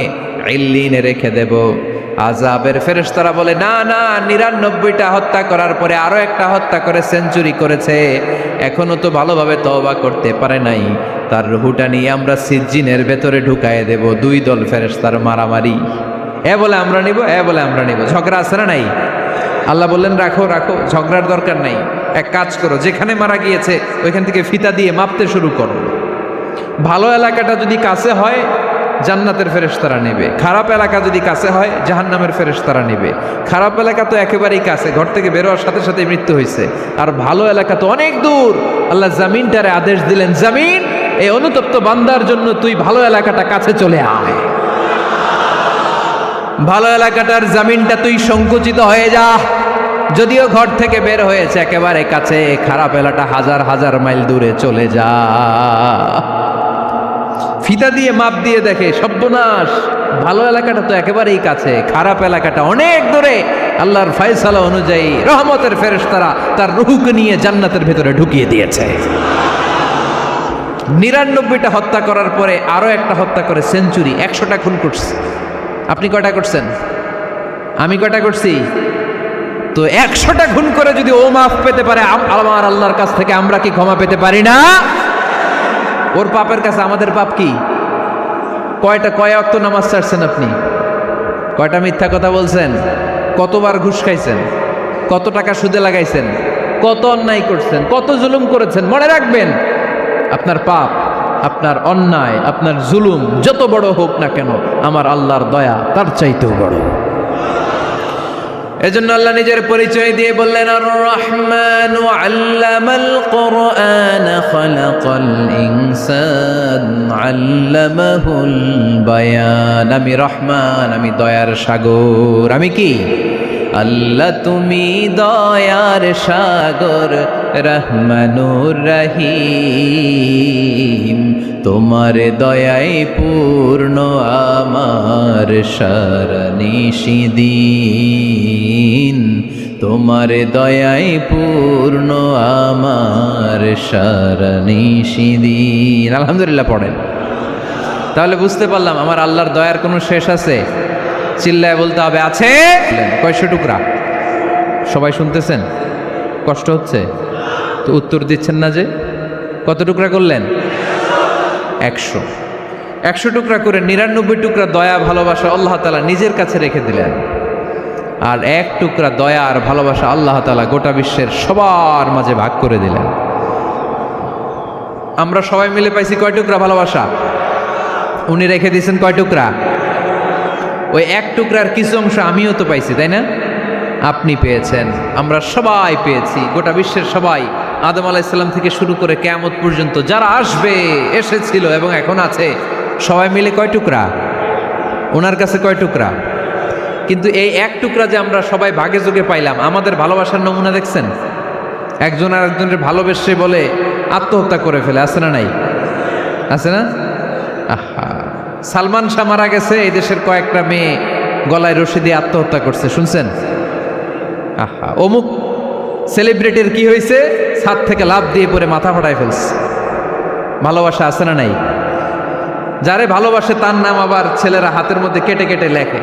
ইল্লিনে রেখে দেব। আযাবের ফেরেশতারা বলে না না, 99টা হত্যা করার পরে আরো একটা হত্যা করে সেঞ্চুরি করেছে, এখনো তো ভালোভাবে তওবা করতে পারে নাই, তার রুহুটা নিয়ে আমরা সিজ্জিনের ভেতরে ঢুকায় দেব। 2 দল ফেরেশতার মারামারি, এ বলে আমরা নিব, এ বলে আমরা নিব, ঝগড়া আছে না নাই? আল্লাহ বললেন রাখো রাখো, ঝগড়ার দরকার নাই, এক কাজ করো, যেখানে মারা গিয়েছে ওইখান থেকে ফিতা দিয়ে মাপতে শুরু করো। ভালো এলাকাটা যদি কাছে হয় জান্নাতের ফেরেশতারা নেবে, খারাপ এলাকা যদি কাছে হয় জাহান্নামের ফেরেশতারা নেবে। খারাপ এলাকা তো একেবারেই কাছে, ঘর থেকে বেরোয়ার সাথে সাথে মৃত্যু হয়েছে, আর ভালো এলাকা তো অনেক দূর। আল্লাহ জামিনটারে আদেশ দিলেন, জামিন, এই অনুতপ্ত বান্দার জন্য তুই ভালো এলাকাটা কাছে চলে আয়, ভালো এলাকাটার জামিনটা তুই সংকুচিত হয়ে যা, যদিও ঘর থেকে বের হয়েছে একেবারে কাছে, খারাপ এলাকা হাজার হাজার মাইল দূরে চলে যা। ফিতা দিয়ে মাপ দিয়ে দেখে সর্বনাশ, ভালো এলাকাটা তো একেবারেই কাছে, খারাপ এলাকাটা অনেক দূরে। আল্লাহর ফয়সালা অনুযায়ী রহমতের ফেরেশতারা তার রূহকে নিয়ে জান্নাতের ভেতরে ঢুকিয়ে দিয়েছে। 99টা হত্যা করার পরে আরো একটা হত্যা করে সেঞ্চুরি, 100টা খুন করছে। আপনি কয়টা করছেন? আমি কয়টা করছি? তো 100টা খুন করে যদি ও মাফ পেতে পারে আমার আল্লাহর কাছ থেকে, আমরা কি ক্ষমা পেতে পারি না? ওর পাপের কাছে আমাদের পাপ কি? কয় ওয়াক্ত নামাজ ছাড়ছেন আপনি? কয়টা মিথ্যা কথা বলছেন? কতবার ঘুষ খাইছেন? কত টাকা সুদে লাগাইছেন? কত অন্যায় করছেন? কত জুলুম করেছেন? মনে রাখবেন, আপনার পাপ, আপনার অন্যায়, আপনার জুলুম যত বড় হোক না কেন, আমার আল্লাহর দয়া তার চাইতেও বড়। এজন্য আল্লাহ নিজের পরিচয় দিয়ে বললেন, আর রহমান আল্লামাল কুরআন খালাকাল ইনসান আল্লামাহুল বায়ান। আমি রহমান, আমি দয়ার সাগর। আমি কি? আল্লাহ তুমি দয়ার সাগর, রহমানুর রহিম, তোমার দয়ায় পূর্ণ আমার সারানিশিদিন, তোমার দয়ায় পূর্ণ আমার সারানিশিদিন। আলহামদুলিল্লাহ পড়েন। তাহলে বুঝতে পারলাম আমার আল্লাহর দয়ার কোনো শেষ আছে? চিল্লায় বলতে হবে আছে। কয়শো টুকরা? সবাই শুনতেছেন? কষ্ট হচ্ছে তো উত্তর দিচ্ছেন না যে? কত টুকরা করলেন? 100। 100 টুকরা করে 99 টুকরা দয়া ভালোবাসা আল্লাহ তাআলা নিজের কাছে রেখে দিলেন, আর 1 টুকরা দয়া আর ভালোবাসা আল্লাহ তাআলা গোটা বিশ্বের সবার মাঝে ভাগ করে দিলেন। আমরা সবাই মিলে পাইছি কয় টুকরা ভালোবাসা? উনি রেখে দিয়েছেন কয় টুকরা? ওই এক টুকরার কিছু অংশ আমিও তো পাইছি, তাই না? আপনি পেয়েছেন, আমরা সবাই পেয়েছি, গোটা বিশ্বের সবাই, আদম আলাইহিস সালাম থেকে শুরু করে কিয়ামত পর্যন্ত যারা আসবে, এসেছিল এবং এখন আছে, সবাই মিলে কয় টুকরা? ওনার কাছে কয় টুকরা? কিন্তু এই এক টুকরা যে আমরা সবাই ভাগে যোগে পাইলাম, আমাদের ভালোবাসার নমুনা দেখছেন? একজন আর একজনের ভালোবেসে বলে আত্মহত্যা করে ফেলে, আছে না নাই? আছে না? আহা, সালমান শাহ মারা গেছে, এই দেশের কয়েকটা মেয়ে গলায় রশি দিয়ে আত্মহত্যা করছে, শুনছেন? আহা, অমুক সেলিব্রিটির কি হয়েছে, ছাদ থেকে লাফ দিয়ে পরে মাথা ফাটায় ফেলছে। ভালোবাসা আছে না নাই? যারে ভালোবাসে তার নাম আবার ছেলেরা হাতের মধ্যে কেটে কেটে লেখে।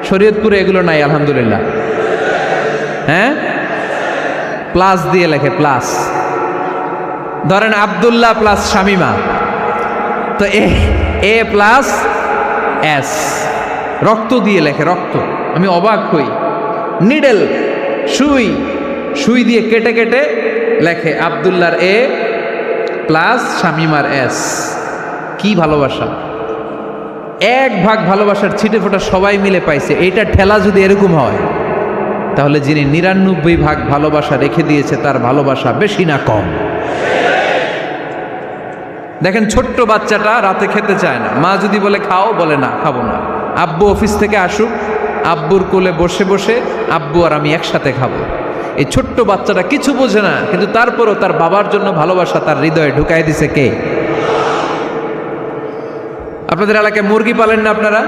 শরীয়তপুরে এগুলো নাই আলহামদুলিল্লাহ। হ্যাঁ, প্লাস দিয়ে লেখে, প্লাস। ধরেন আব্দুল্লাহ প্লাস শামিমা, তো এ প্লাস এস, রক্ত দিয়ে লেখে, রক্ত। আমি অবাক হই, নিডেল, সুই, সুই দিয়ে কেটে কেটে লেখে আব্দুল্লাহর এ প্লাস শামিমার এস। কি ভালোবাসা! এক ভাগ ভালোবাসার ছিটে ফোটা সবাই মিলে পাইছে। এইটা ঠেলা যদি এরকম হয়, তাহলে যিনি ৯৯ ভাগ ভালোবাসা রেখে দিয়েছে তার ভালোবাসা বেশি না কম? দেখেন, ছোট্ট বাচ্চাটা রাতে খেতে চায় না, মা যদি বলে খাও, বলে না, খাবো না। আব্বু অফিস থেকে আসুক, আব্বুর কোলে বসে বসে আব্বু আর আমি একসাথে খাবো। এই ছোট্ট বাচ্চাটা কিছু বোঝে না, কিন্তু তারপরও তার বাবার জন্য ভালোবাসা তার হৃদয়ে ঢুকাই দিছে কে? আপনাদের এলাকায় মুরগি পালেন না আপনারা?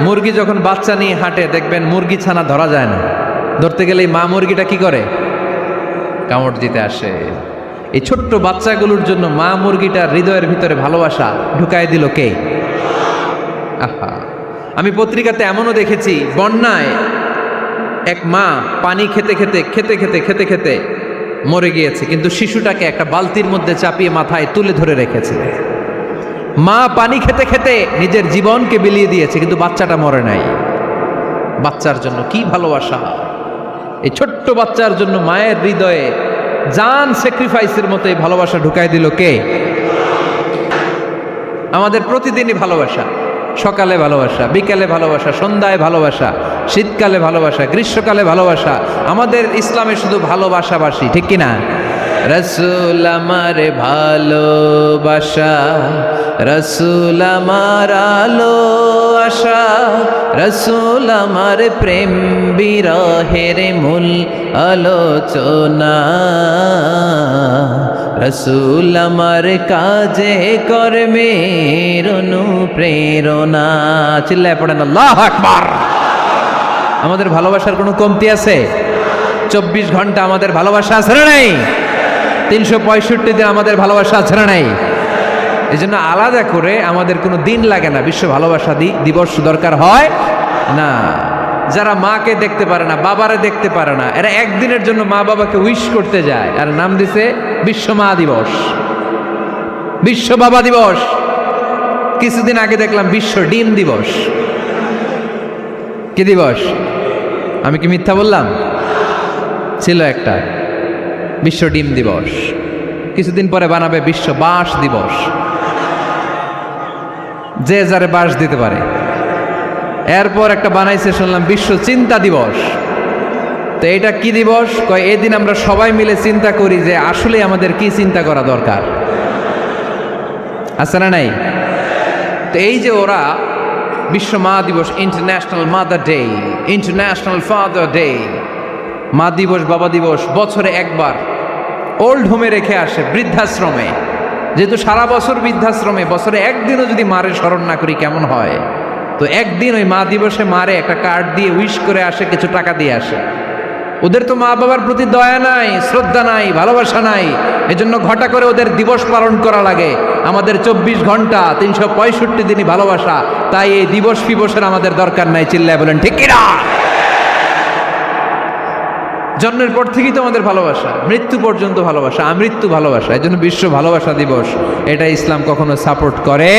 মুরগি যখন বাচ্চা নিয়ে হাঁটে, দেখবেন মুরগি ছানা ধরা যায় না, ধরতে গেলে মা মুরগিটা কি করে? কামড় দিতে আসে। এই ছোট্ট বাচ্চাগুলোর জন্য মা মুরগিটার হৃদয়ের ভিতরে ভালোবাসা ঢুকাই দিল কে? আহা, আমি পত্রিকাতে এমনও দেখেছি, বন্যায় এক মা পানি খেতে খেতে খেতে খেতে খেতে খেতে মরে গিয়েছে, কিন্তু শিশুটাকে একটা বালতির মধ্যে চাপিয়ে মাথায় তুলে ধরে রেখেছে। মা পানি খেতে খেতে নিজের জীবনকে বিলিয়ে দিয়েছে, কিন্তু বাচ্চাটা মরে নাই। বাচ্চার জন্য কি ভালোবাসা! এই ছোট্ট বাচ্চার জন্য মায়ের হৃদয়ে জান স্যাক্রিফাইসের মতো এই ভালোবাসা ঢুকাই দিল কে? আমাদের প্রতিদিনই ভালোবাসা, সকালে ভালোবাসা, বিকালে ভালোবাসা, সন্ধ্যায় ভালোবাসা, শীতকালে ভালোবাসা, গ্রীষ্মকালে ভালোবাসা। আমাদের ইসলামে শুধু ভালোবাসাবাসি, ঠিক কিনা? রসুল আমার ভালোবাসা, রসুল আমার আলো আশা, রসুল আমার প্রেম বিরহের মূল আলোচনা, রসুল আমার কাজে কর্মের অনুপ্রেরণা। চিল্লায় পড়েন আল্লাহু আকবার। আমাদের ভালোবাসার কোনো কমতি আছে? 24 ঘন্টা আমাদের ভালোবাসা আছে না নাই? 365 দিন আমাদের ভালোবাসা আছে না নাই? এই জন্য আলাদা করে আমাদের কোনো দিন লাগে না, বিশ্ব ভালোবাসা দিবস দরকার হয় না। যারা মাকে দেখতে পারে না, বাবারে দেখতে পারে না, এরা একদিনের জন্য মা বাবাকে উইশ করতে যায়, আর নাম দিছে বিশ্ব মা দিবস, বিশ্ব বাবা দিবস। কিছুদিন আগে দেখলাম বিশ্ব ডিম দিবস। কি দিবস? আমি কি মিথ্যা বললাম? ছিল একটা বিশ্ব ডিম দিবস। কিছুদিন পরে বানাবে বিশ্ব বাঁশ দিবস, যে যারে বাঁশ দিতে পারে। এরপর একটা বানাইছে শুনলাম বিশ্ব চিন্তা দিবস। তো এটা কি দিবস? কয় এদিন আমরা সবাই মিলে চিন্তা করি যে আসলে আমাদের কি চিন্তা করা দরকার, আছে না নাই? তো এই যে ওরা বিশ্ব মা দিবস, international mother day, international father day, মা দিবস, বাবা দিবস বছরে একবার ওল্ড হোমে রেখে আসে, বৃদ্ধাশ্রমে। যেহেতু সারা বছর বৃদ্ধাশ্রমে, বছরে একদিনও যদি মারে স্মরণ না করি কেমন হয়? তো একদিন ওই মা দিবসে মারে একটা কার্ড দিয়ে উইশ করে আসে, কিছু টাকা দিয়ে আসে। ওদের তো মা বাবার প্রতি দয়া নাই, শ্রদ্ধা নাই, ভালোবাসা নাই, এজন্য ঘটা করে ওদের দিবস পালন করা লাগে। আমাদের 24 ঘন্টা 365 দিনই ভালোবাসা, তাই এই দিবস ফিবসের আমাদের দরকার নাই। চিল্লায় বলেন ঠিক কিনা? জন্মের পর থেকেই তো আমাদের ভালোবাসা, মৃত্যু পর্যন্ত ভালোবাসা, আমৃত্যু ভালোবাসা। এই জন্য বিশ্ব ভালোবাসা দিবস, এটা ইসলাম কখনো সাপোর্ট করে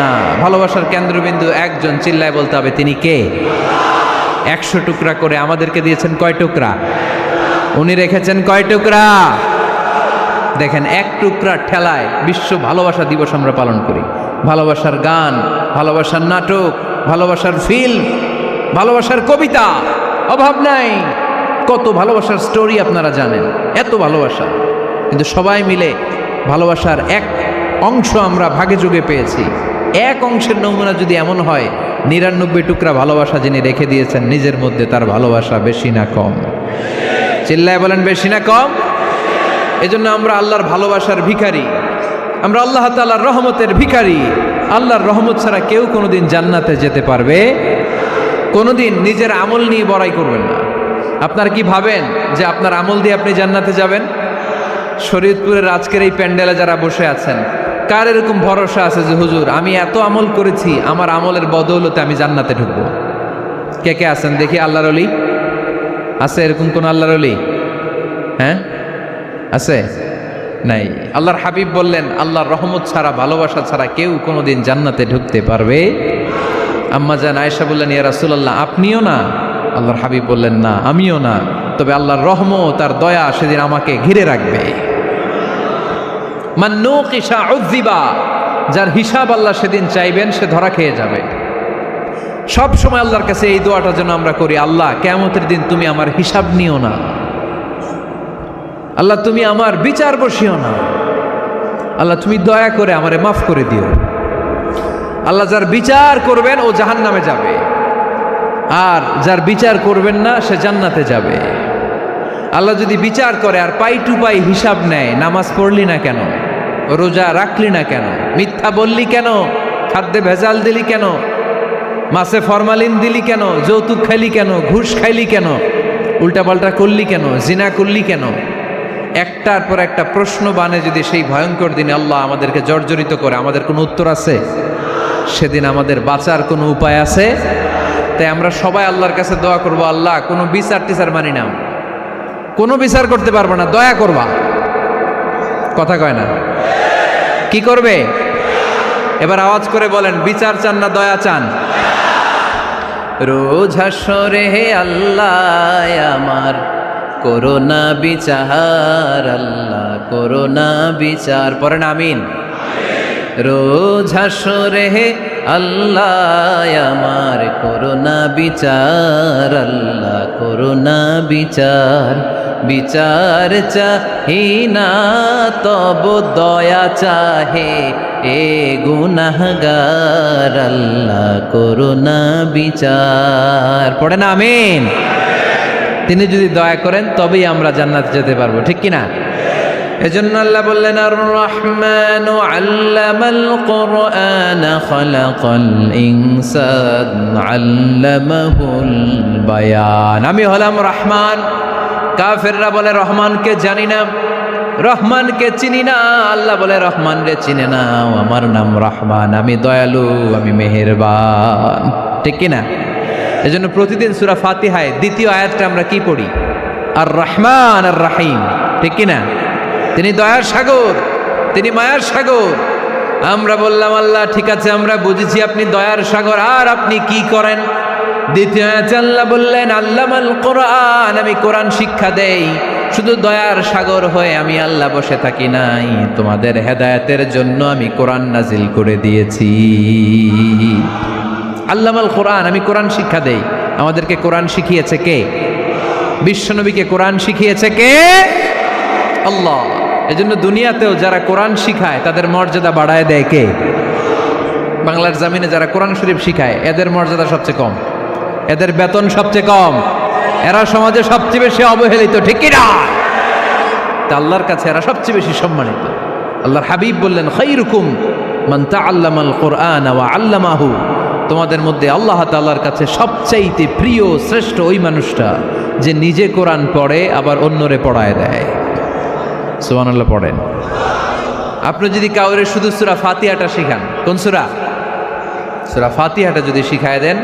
না। ভালোবাসার কেন্দ্রবিন্দু একজন, চিল্লায় বলতে হবে তিনি কে? 100 টুকরা করে আমাদেরকে দিয়েছেন কয় টুকরা? উনি রেখেছেন কয় টুকরা? দেখেন, এক টুকরা ঠেলায় বিশ্ব ভালোবাসা দিবস আমরা পালন করি। ভালোবাসার গান, ভালোবাসার নাটক, ভালোবাসার ফিল্ম, ভালোবাসার কবিতা, অভাব নাই। কত ভালোবাসার স্টোরি আপনারা জানেন, এত ভালোবাসা, কিন্তু সবাই মিলে ভালোবাসার এক অংশ আমরা ভাগে যোগে পেয়েছি। এক অংশের নমুনা যদি এমন হয়, 99 টুকরা ভালোবাসা যিনি রেখে দিয়েছেন নিজের মধ্যে, তার ভালোবাসা বেশি না কম? চিল্লায় বলেন বেশি না কম? এজন্য আমরা আল্লাহর ভালোবাসার ভিখারি, আমরা আল্লাহ তাআলার রহমতের ভিখারি। আল্লাহর রহমত ছাড়া কেউ কোনোদিন জান্নাতে যেতে পারবে কোনোদিন নিজের আমল নিয়ে বড়াই করবেন না। আপনার কি ভাবেন যে আপনার আমল দিয়ে আপনি জান্নাতে যাবেন? শরীয়তপুরের আজকের এই প্যান্ডেলে যারা বসে আছেন, কার এরকম ভরসা আছে যে হুজুর আমি এত আমল করেছি, আমার আমলের বদৌলতে আমি জান্নাতে ঢুকবো? কে কে আছেন দেখি? আল্লাহর ওলি আছে? এরকম কোন আল্লাহর ওলি? হ্যাঁ আছে? নাই। আল্লাহর হাবিব বললেন আল্লাহর রহমত ছাড়া, ভালোবাসা ছাড়া কেউ কোনোদিন জান্নাতে ঢুকতে পারবে? আম্মা জান আয়েশা বললেন ইয়া রাসূলুল্লাহ আপনিও না? আল্লাহর হাবিব বললেন না আমিও না, তবে আল্লাহর রহমত আর দয়া সেদিন আমাকে ঘিরে রাখবে। মান নুকিশা উযিবা, যার হিসাব আল্লাহ সেদিন চাইবেন সে ধরা খেয়ে যাবে। সব সময় আল্লাহর কাছে এই দোয়াটা যেন আমরা করি, আল্লাহ কিয়ামতের দিন তুমি আমার হিসাব নিও না, আল্লাহ তুমি আমার বিচার বসিও না, আল্লাহ তুমি দয়া করে আমারে মাফ করে দিও। আল্লাহ যার বিচার করবেন ও জাহান্নামে যাবে, আর যার বিচার করবেন না সে জান্নাতে যাবে। আল্লাহ যদি বিচার করে আর পাই টু পাই হিসাব নেয়, নামাজ পড়লি না কেন, রোজা রাখলি না কেন, মিথ্যা বললি কেন, খাদ্যে ভেজাল দিলি কেন, মাছে ফরমালিন দিলি কেন, যৌতুক খাইলি কেন, ঘুষ খাইলি কেন, উল্টাপাল্টা করলি কেন, জিনা করলি কেন, একটার পর একটা প্রশ্ন বানে যদি সেই ভয়ঙ্কর দিনে আল্লাহ আমাদেরকে জর্জরিত করে, আমাদের কোনো উত্তর আছে? সেদিন আমাদের বাঁচার কোনো উপায় আছে? তাই আমরা সবাই আল্লাহর কাছে দোয়া করব, আল্লাহ কোনো বিচার টিচার মানি না, কোনো বিচার করতে পারবো না, দয়া করবা। কথা কয় না? কি করবে? এবার আওয়াজ করে বলেন, বিচার চান না দয়া চান? রোজ হাসরে হে আল্লাহ আমার করোনা বিচার, আল্লাহ করোনা বিচার, পড়েন আমিন। রোজ হাসরে হে আল্লাহ আমার করোনা বিচার, আল্লাহ করোনা বিচার, বিচার চাহি না তব দয়া চাহে এ গুনাহগার, আল্লাহ করোনা বিচার, পড়েন আমিন। তিনি যদি দয়া করেন তবেই আমরা জান্নাতে যেতে পারবো, ঠিক কিনা? এজন্য আল্লাহ বললেন আর রহমান আল্লামাল কুরআন খালাকাল ইনসান আল্লামাহুল বায়ান। আমি হলাম রহমান। কাফেররা বলে রহমানকে জানি না, রহমানকে চিনি না। আল্লাহ বলে রহমান রে চিনে না, আমার নাম রহমান, আমি দয়ালু, আমি মেহেরবান, ঠিক কিনা? এজন্য প্রতিদিন সূরা ফাতিহায় দ্বিতীয় আয়াতটা আমরা কি পড়ি? আর রহমান আর রাহিম, ঠিক কিনা? তিনি দয়ার সাগর, তিনি মায়ার সাগর। আমরা বললাম আল্লাহ ঠিক আছে আমরা বুঝেছি আপনি দয়ার সাগর, আর আপনি কি করেন? দ্বিতীয় আয়াতে আল্লাহ বললেন আল্লামাল কোরআন, আমি কোরআন শিক্ষা দেই। শুধু দয়ার সাগর হয়ে আমি আল্লাহ বসে থাকি নাই, তোমাদের হেদায়েতের জন্য আমি কোরআন নাজিল করে দিয়েছি। আল্লামাল কোরআন, আমি কোরআন শিক্ষা দেই। আমাদেরকে কোরআন শিখিয়েছে কে? বিশ্বনবীকে কোরআন শিখিয়েছে কে? আল্লাহ। এজন্য দুনিয়াতেও যারা কোরআন শিখায় তাদের মর্যাদা বাড়ায় দেয় কে? বাংলার জমিনে যারা কোরআন শরীফ শিখায় এদের মর্যাদা সবচেয়ে কম, এদের বেতন সবচেয়ে কম, এরা সমাজে সবচেয়ে বেশি অবহেলিত, ঠিক কিনা? তা আল্লাহর কাছে এরা সবচেয়ে বেশি সম্মানিত। আল্লাহর হাবিব বললেন খায়রুকুম মান তাআল্লামাল কুরআন ওয়া আল্লামাহু, তোমাদের মধ্যে আল্লাহ তাআলার কাছে সবচাইতে প্রিয় শ্রেষ্ঠ ওই মানুষটা যে নিজে কোরআন পড়ে আবার অন্যরে পড়ায় দেয়। সুবহানাল্লাহ পড়েন। আপনি যদি কাউরে শুধু সূরা ফাতিহাটা শিখান, কোন সূরা? সূরা ফাতিহাটা যদি শিখায় দেন,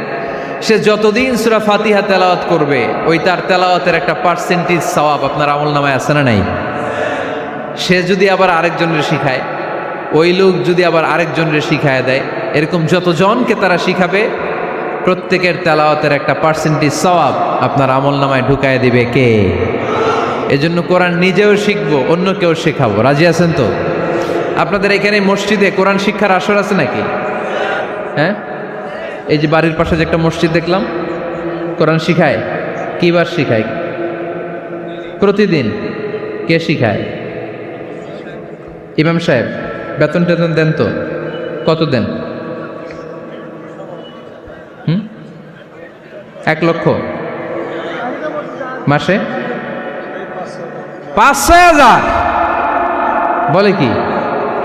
সে যতদিন সূরা ফাতিহা তেলাওয়াত করবে ওই তার তেলাওয়াতের একটা পার্সেন্টেজ সওয়াব আপনার আমলনামায় আছে না নাই? সে যদি আবার আরেকজনের শিখায়, ওই লোক যদি আবার আরেকজনের শিখায় দেয়, এরকম যতজনকে তারা শিখাবে প্রত্যেকের তেলাওয়াতের একটা পার্সেন্টেজ সওয়াব আপনার আমলনামায় ঢুকায় দিবে কে? এজন্য কোরআন নিজেও শিখবো, অন্যকেও শেখাবো। রাজি আছেন তো? আপনাদের এখানে মসজিদে কোরআন শিক্ষার আসর আছে নাকি? হ্যাঁ এই যে বাড়ির পাশে যে একটা মসজিদ দেখলাম, কোরআন শিখায়, কিবার শিখায়? প্রতিদিন। কে শিখায়? ইমাম সাহেব। বেতন টেতন দেন তো? কত দেন? 1 লক্ষ মাসে? 5-6 হাজার? বলে কি?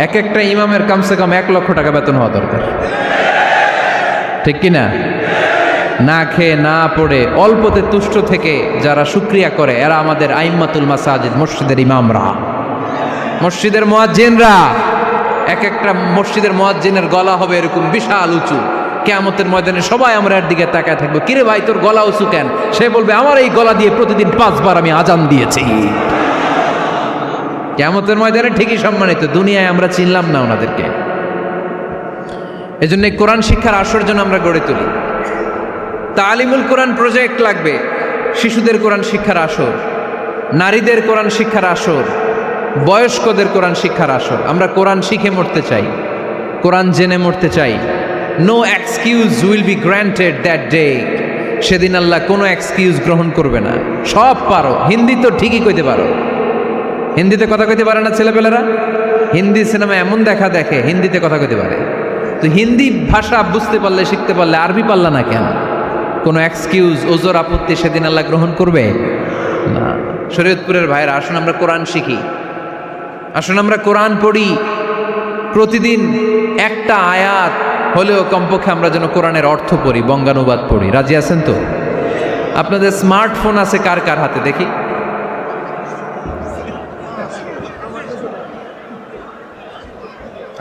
এক একটা ইমামের কমসে কম 1 লক্ষ টাকা বেতন হওয়া দরকার, ঠিক কিনা? না খেয়ে না পড়ে অল্পতে তুষ্ট থেকে যারা শুকরিয়া করে এরা আমাদের আইম্মাতুল মাসাজিদ, মসজিদের ইমামরা, মসজিদের মুয়াজ্জিনরা। এক একটা মসজিদের মুয়াজ্জিনের গলা হবে এরকম বিশাল উঁচু। কিয়ামতের ময়দানে সবাই আমরা এর দিকে তাকায় থাকবো, কিরে ভাই তোর গলা উঁচু কেন? সে বলবে আমার এই গলা দিয়ে প্রতিদিন 5 বার আমি আজান দিয়েছি। কিয়ামতের ময়দানে ঠিকই সম্মানিত, দুনিয়ায় আমরা চিনলাম না ওনাদেরকে। এজন্য কোরআন শিক্ষার আসর যেন আমরা গড়ে তুলি। তালিমুল কোরআন প্রজেক্ট লাগবে, শিশুদের কোরআন শিক্ষার আসর, নারীদের কোরআন শিক্ষার আসর, বয়স্কদের কোরআন শিক্ষার আসর। আমরা কোরআন শিখে মরতে চাই, কোরআন জেনে মরতে চাই। No excuse will be granted that day. সেদিন আল্লাহ কোনো এক্সকিউজ গ্রহণ করবে না। সব পারো, হিন্দি তো ঠিকই কইতে পারো। হিন্দিতে কথা কইতে পারে না ছেলেপেলেরা? হিন্দি সিনেমা এমন দেখা দেখে হিন্দিতে কথা কইতে পারে। তো হিন্দি ভাষা বুঝতে পারলে, শিখতে পারলে আরবি পারলা না কেন? কোনো এক্সকিউজ, ওজোর, আপত্তি সেদিন আল্লাহ গ্রহণ করবে না। শরীয়তপুরের ভাইরা, আসুন আমরা কোরআন শিখি, আসুন আমরা কোরআন পড়ি। প্রতিদিন একটা আয়াত হলেও কমপক্ষে আমরা যেন কোরআনের অর্থ পড়ি, বঙ্গানুবাদ পড়ি। রাজি আছেন তো? আপনাদের স্মার্টফোন আছে কার কার হাতে দেখি?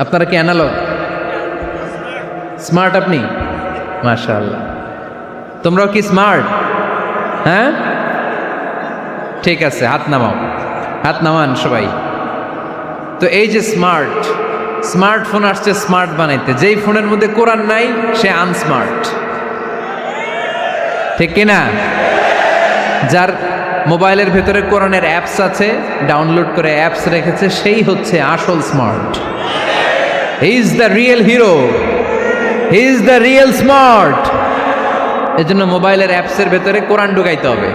আপনারা কি অ্যানালগ? স্মার্ট আপনি? মাশাআল্লাহ। তোমরাও কি স্মার্ট? হ্যাঁ, ঠিক আছে, হাত নামাও, হাত নামান সবাই। তো এই যে স্মার্টফোন আসছে স্মার্ট বানাইতে, যেই ফোনের মধ্যে কোরআন নাই সে আনস্মার্ট, ঠিক কিনা? যার মোবাইলের ভেতরে কোরআনের অ্যাপস আছে, ডাউনলোড করে অ্যাপস রেখেছে, সেই হচ্ছে আসল smart. He is the real hero, he is the real smart. এজন্য মোবাইলের অ্যাপসের ভেতরে কোরআন ঢুকাইতে হবে।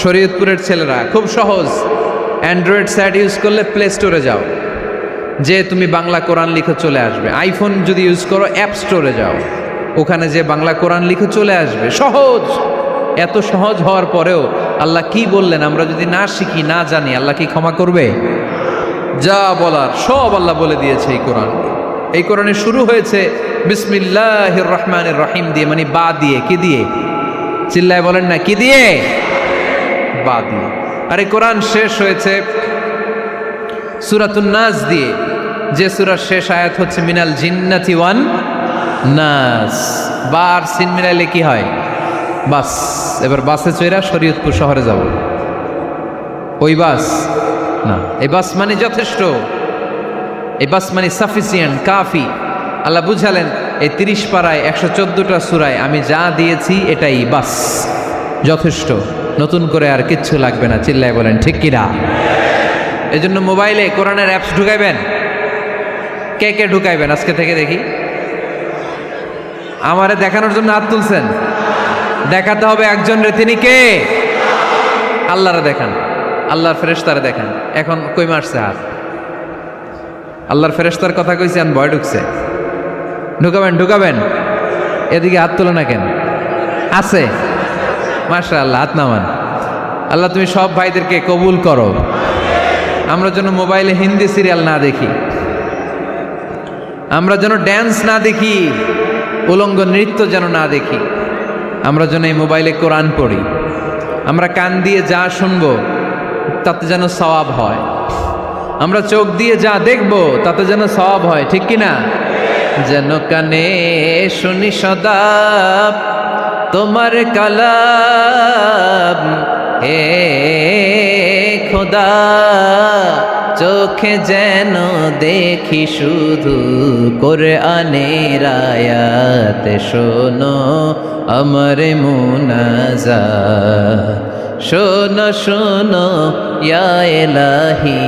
শরীয়তপুরের ছেলেরা খুব সহজ, অ্যান্ড্রয়েড স্যাট ইউজ করলে প্লে স্টোরে যাও, যে তুমি বাংলা কোরআন লিখে চলে আসবে। আইফোন যদি ইউজ করো অ্যাপ স্টোরে যাও, ওখানে যে বাংলা কোরআন লিখে চলে আসবে। সহজ। এত সহজ হওয়ার পরেও আল্লাহ কি বললেন আমরা যদি না শিখি, না জানি, আল্লাহ কি ক্ষমা করবে? যা বলার সব আল্লাহ বলে দিয়েছে এই কোরআন। এই কোরআনে শুরু হয়েছে বিসমিল্লাহির রহমানির রহিম দিয়ে, মানে বা দিয়ে। কি দিয়ে? চিল্লায় বলেন না, কি দিয়ে? বা দিয়ে। আর এই কোরআন শেষ হয়েছে সূরাতুন নাস দিয়ে, যে সূরার শেষ আয়াত হচ্ছে মিনাল জিন্নাতি ওয়ান নাস। বার সিন মিলাইলে কি হয়? বাস। এবার বাসে চড়া শরীয়তপুর শহরে যাব। ওই বাস না, এই বাস মানে যথেষ্ট, এই বাস মানে সাফিসিয়েন্ট, কাফি। আল্লাহ বুঝালেন এই 30 পারায় 114টা সূরায় আমি যা দিয়েছি এটাই বাস, যথেষ্ট। নতুন করে আর কিচ্ছু লাগবে না। চিল্লায় বলেন ঠিক কিনা? এই জন্য মোবাইলে কোরআনের অ্যাপস ঢুকাইবেন। কে কে ঢুকাইবেন আজকে থেকে দেখি? আমারে দেখানোর জন্য হাত তুলছেন? দেখাতে হবে একজন রে, তিনি কে? আল্লাহরে দেখান, আল্লাহর ফেরেশতারে দেখান। এখন কই মারছে হাত? আল্লাহর ফেরেশতার কথা কইছি, আন ভয় ঢুকছে। ঢুকাবেন ঢুকাবেন। এদিকে হাত তোলো না কেন? আছে? মাশাআল্লাহ, হাত নামান। আল্লাহ তুমি সব ভাইদেরকে কবুল করো। আমরা যেন মোবাইলে হিন্দি সিরিয়াল না দেখি, আমরা যেন ড্যান্স না দেখি, উলঙ্গ নৃত্য যেন না দেখি। আমরা যেন এই মোবাইলে কোরআন পড়ি। আমরা কান দিয়ে যা শুনবো তাতে যেন সওয়াব হয়। আমরা চোখ দিয়ে যা দেখবো তাতে যেন সওয়াব হয়, ঠিক কিনা? যেন কানে শুনি সদা তোমার কালাম, হে খোদা চোখে যেন দেখি শুধু কোরআনের আয়াত। শোনো আমার মুনাজাত, শোনো শোনো ইয়া ইলাহি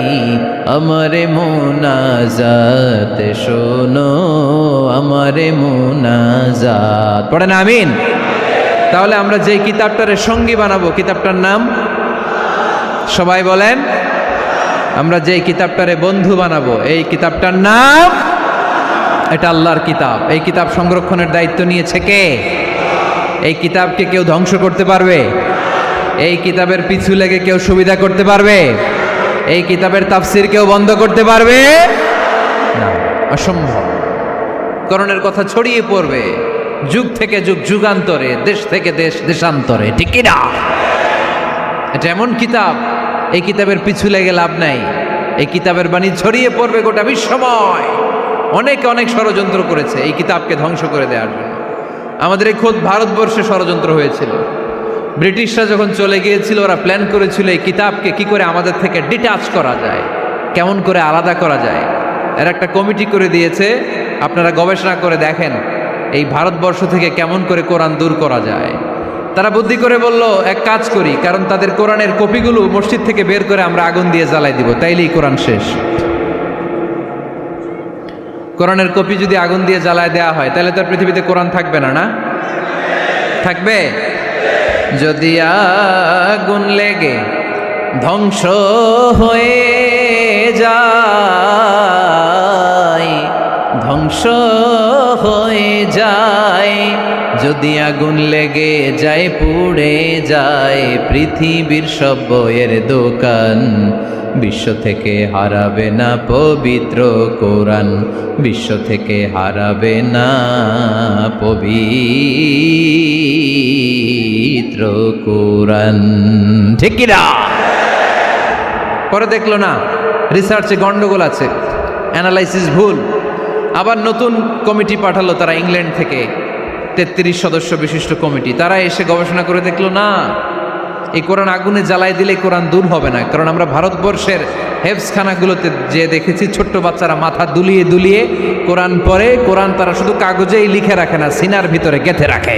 আমার মুনাজাত, শোনো আমারে মুনাজাত। পড়েন আমিন। তাহলে আমরা যে কিতাবটারে সঙ্গী বানাবো, কিতাবটার নাম সবাই বলেন। আমরা যে কিতাবটারে বন্ধু বানাবো, এই কিতাবটার নাম, এটা আল্লাহর কিতাব। এই কিতাব সংরক্ষণের দায়িত্ব নিয়েছে কে? এই কিতাবকে কেউ ধ্বংস করতে পারবে? এই কিতাবের পিছু লেগে কেউ সুবিধা করতে পারবে? এই কিতাবের তাফসির কেউ বন্ধ করতে পারবে না, অসম্ভব। কোরআনের কথা ছড়িয়ে পড়বে যুগ থেকে যুগ, যুগান্তরে, দেশ থেকে দেশ, দেশান্তরে, ঠিক কি না? এটা এমন কিতাব, এই কিতাবের পিছু লেগে লাভ নাই। এই কিতাবের বাণী ছড়িয়ে পড়বে গোটা বিশ্বময়। অনেকে অনেক ষড়যন্ত্র করেছে এই কিতাবকে ধ্বংস করে দেওয়ার জন্য। আমাদের এই খোদ ভারতবর্ষে ষড়যন্ত্র হয়েছিল। ব্রিটিশরা যখন চলে গিয়েছিল, ওরা প্ল্যান করেছিল এই কিতাবকে কি করে আমাদের থেকে ডিটাচ করা যায়, কেমন করে আলাদা করা যায়। এর একটা কমিটি করে দিয়েছে, আপনারা গবেষণা করে দেখেন এই ভারতবর্ষ থেকে কেমন করে কোরআন দূর করা যায়। তারা বুদ্ধি করে বলল, এক কাজ করি, কারণ তাদের কোরআনের কপিগুলো মসজিদ থেকে বের করে আমরা আগুন দিয়ে জ্বালাই দিব, তাইলেই কোরআন শেষ। কোরআনের কপি যদি আগুন দিয়ে জ্বালায় দেওয়া হয়, তাহলে তার পৃথিবীতে কোরআন থাকবে না, না থাকবে? যদি আগুন লেগে ধ্বংস হয়ে যায়, ধ্বংস হয়ে যায়, যদি আগুন লেগে যায়, পুড়ে যায় পৃথিবীর সব বইয়ের দোকান, বিশ্ব থেকে হারাবে না পবিত্র কোরআন, বিশ্ব থেকে হারাবে না পবিত্র কোরআন, ঠিক কি না? পরে দেখলো না রিসার্চে গন্ডগোল আছে, অ্যানালাইসিস ভুল। আবার নতুন কমিটি পাঠালো তারা ইংল্যান্ড থেকে, 33 সদস্য বিশিষ্ট কমিটি। তারা এসে গবেষণা করে দেখলো না, এই কোরআন আগুনে জ্বালাই দিলে কোরআন দূর হবে না। কারণ আমরা ভারতবর্ষের হেফজখানাগুলোতে যে দেখেছি, ছোট্ট বাচ্চারা মাথা দুলিয়ে দুলিয়ে কোরআন পড়ে। কোরআন তারা শুধু কাগজেই লিখে রাখে না, সিনার ভিতরে গেঁথে রাখে।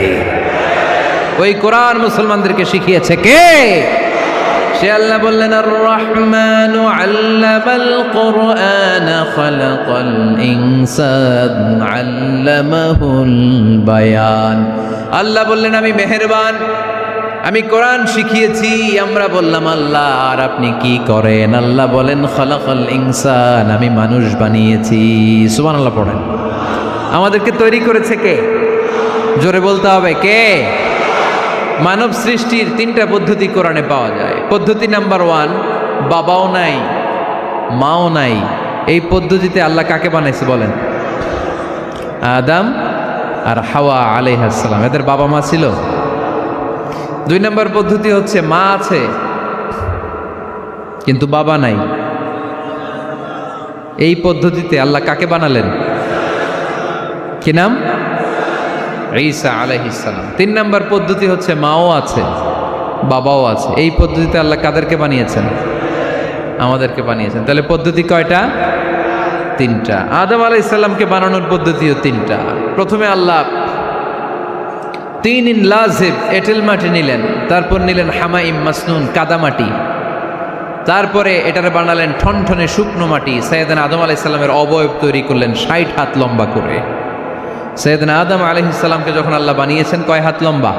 ওই কোরআন মুসলমানদেরকে শিখিয়েছে কে? সে আল্লাহ বললেন, আর রহমানু আল্লামাল কোরআন খালাকাল ইনসান আল্লামাহুল বায়ান। আল্লাহ বললেন, আমি মেহেরবান, আমি কোরআন শিখিয়েছি। আমরা বললাম, আল্লাহ আর আপনি কি করেন? আল্লাহ বলেন, খালাকাল ইনসান, আমি মানুষ বানিয়েছি। সুবহানাল্লাহ পড়েন। আমাদেরকে তৈরি করেছে কে? জোরে বলতে হবে, কে? মানব সৃষ্টির 3টা পদ্ধতি কোরআনে পাওয়া যায়। পদ্ধতি নাম্বার 1, বাবাও নাই মাও নাই। এই পদ্ধতিতে আল্লাহ কাকে বানাইছে বলেন? আদম আর হাওয়া আলাইহিস সালাম, এদের বাবা মা ছিল। 2 নম্বর পদ্ধতি হচ্ছে মা আছে কিন্তু বাবা নাই। এই পদ্ধতিতে আল্লাহ কাকে বানালেন? কি নাম? ঈসা আলাইহিস সালাম। 3 নম্বর পদ্ধতি হচ্ছে মাও আছে বাবাও আছে। এই পদ্ধতিতে আল্লাহ কাদেরকে বানিয়েছেন? আমাদেরকে বানিয়েছেন। তাহলে পদ্ধতি কয়টা? 3টা। আদম আলাইহিস সালামকে বানানোর পদ্ধতিও 3টা। প্রথমে আল্লাহ 3 লাজিব এঁটেল মাটি নিলেন, তারপর নিলেন হামাইম মাসনুন কাদামাটি, তারপরে এটারে বানালেন ঠনঠনে শুকনো মাটি। সাইয়েদনা আদম আলাইহিস সালামের অবয়ব তৈরি করলেন 60 হাত লম্বা করে। সাইয়েদনা আদম আলাইহিস সালামকে যখন আল্লাহ বানিয়েছেন, কয় হাত লম্বা?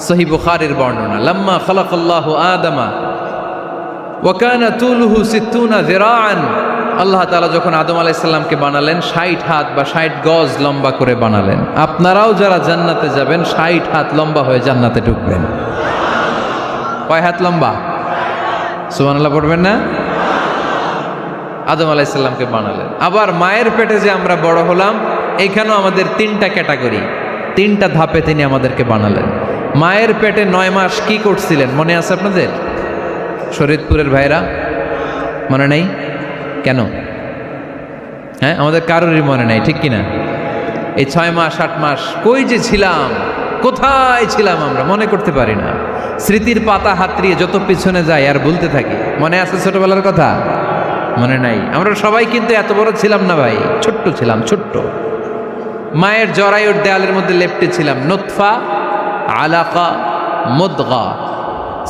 সহিহ বুখারীর বর্ণনা, লাম্মা খালাকাল্লাহু আদামা ওয়া কানা তুলুহু 60 যিরাআন। আল্লাহ তাআলা যখন আদম আলাইহিস সালামকে বানালেন, 60 হাত বা 60 গজ লম্বা করে বানালেন। আপনারাও যারা জান্নাতে যাবেন, 60 হাত লম্বা হয়ে জান্নাতে ঢুকবেন। কয় হাত লম্বা? সুবহানাল্লাহ পড়বেন না? আদম আলাইহিস সালামকে বানালেন। আবার মায়ের পেটে যে আমরা বড় হলাম, এইখানেও আমাদের 3টা ক্যাটাগরি, 3টা ধাপে তিনি আমাদেরকে বানালেন। মায়ের পেটে 9 মাস কি করছিলেন মনে আছে আপনাদের? শরীয়তপুরের ভাইরা মনে নেই কেন? হ্যাঁ, আমাদের কারোরই মনে নাই, ঠিক কিনা? এই 6 মাস 8 মাস কই যে ছিলাম, কোথায় ছিলাম আমরা মনে করতে পারি না। স্মৃতির পাতা হাতড়িয়ে যত পিছনে যাই আর ভুলতে থাকি। মনে আছে ছোটবেলার কথা? মনে নাই। আমরা সবাই কিন্তু এত বড় ছিলাম না ভাই, ছোট্ট ছিলাম, ছোট্ট। মায়ের জরায়ুর দেয়ালের মধ্যে লেপ্টে ছিলাম। নুতফা, আলাকা, মুদগা,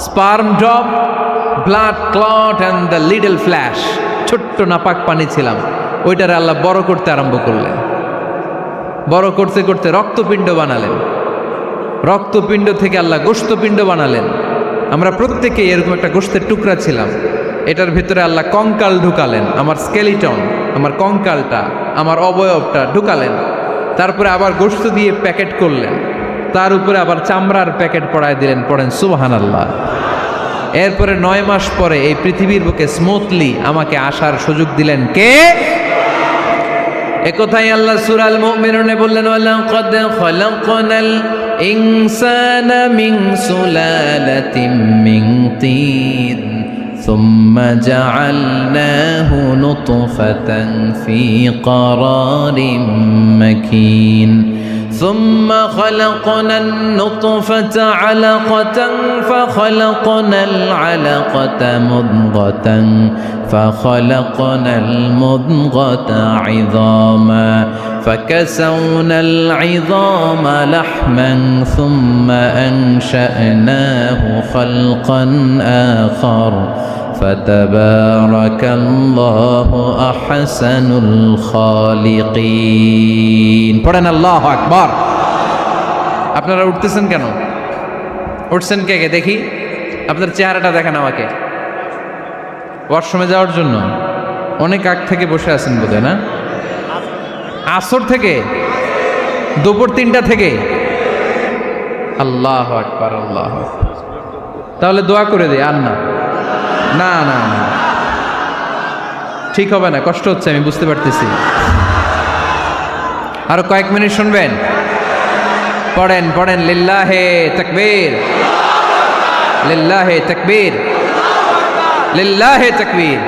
sperm drop, blood clot and the little flesh. ছোট্ট নাপাক পানি ছিলাম, ওইটারে আল্লাহ বড় করতে আরম্ভ করলেন। বড় করতে করতে রক্তপিণ্ড বানালেন, রক্তপিণ্ড থেকে আল্লাহ গোশতপিণ্ড বানালেন। আমরা প্রত্যেকেই এরকম একটা গোশতের টুকরা ছিলাম। এটার ভিতরে আল্লাহ কঙ্কাল ঢুকালেন, আমার স্কেলিটন, আমার কঙ্কালটা, আমার অবয়বটা ঢুকালেন। তারপরে আবার গোশত দিয়ে প্যাকেট করলেন, তার উপরে আবার চামড়ার প্যাকেট পড়ায় দিলেন। পড়েন সুবহানাল্লাহ। এরপরে 9 মাস পরে এই পৃথিবীর বুকে স্মুথলি আমাকে আসার সুযোগ দিলেন কে? একথাই আল্লাহ সূরা আল মুমিনুনে বললেন, ওয়ালাকাদ খালাকনাল ইনসানা মিন সুলালাতিন মিন তিন সুম্মা জাআলনাহু নুতফাতান ফি ক্বারারিন মাকিন ثم خلقنا النطفة علقة فخلقنا العلقة مضغة فخلقنا المضغة عظاما فكسونا العظام لحما ثم أنشأناه خلقا آخر فتبارك الله أحسن الخالقين। পড়েন আল্লাহু আকবার। আপনারা উঠতেছেন কেন? উঠছেন কে কে দেখি? আপনার চেহারাটা দেখেন আমাকে। ওয়াশরুমে যাওয়ার জন্য অনেক আগ থেকে বসে আছেন বোধহয়, না? আসর থেকে, দুপুর 3টা থেকে। আল্লাহু আকবার, আল্লাহু আকবার। তাহলে দোয়া করে দিই। আর না না না না, ঠিক হবে না, কষ্ট হচ্ছে, আমি বুঝতে পারতেছি। আরো কয়েক মিনিট শুনবেন? পড়েন পড়েন, লিল্লাহে তাকবীর, লিল্লাহে তাকবীর, লিল্লাহে তাকবীর।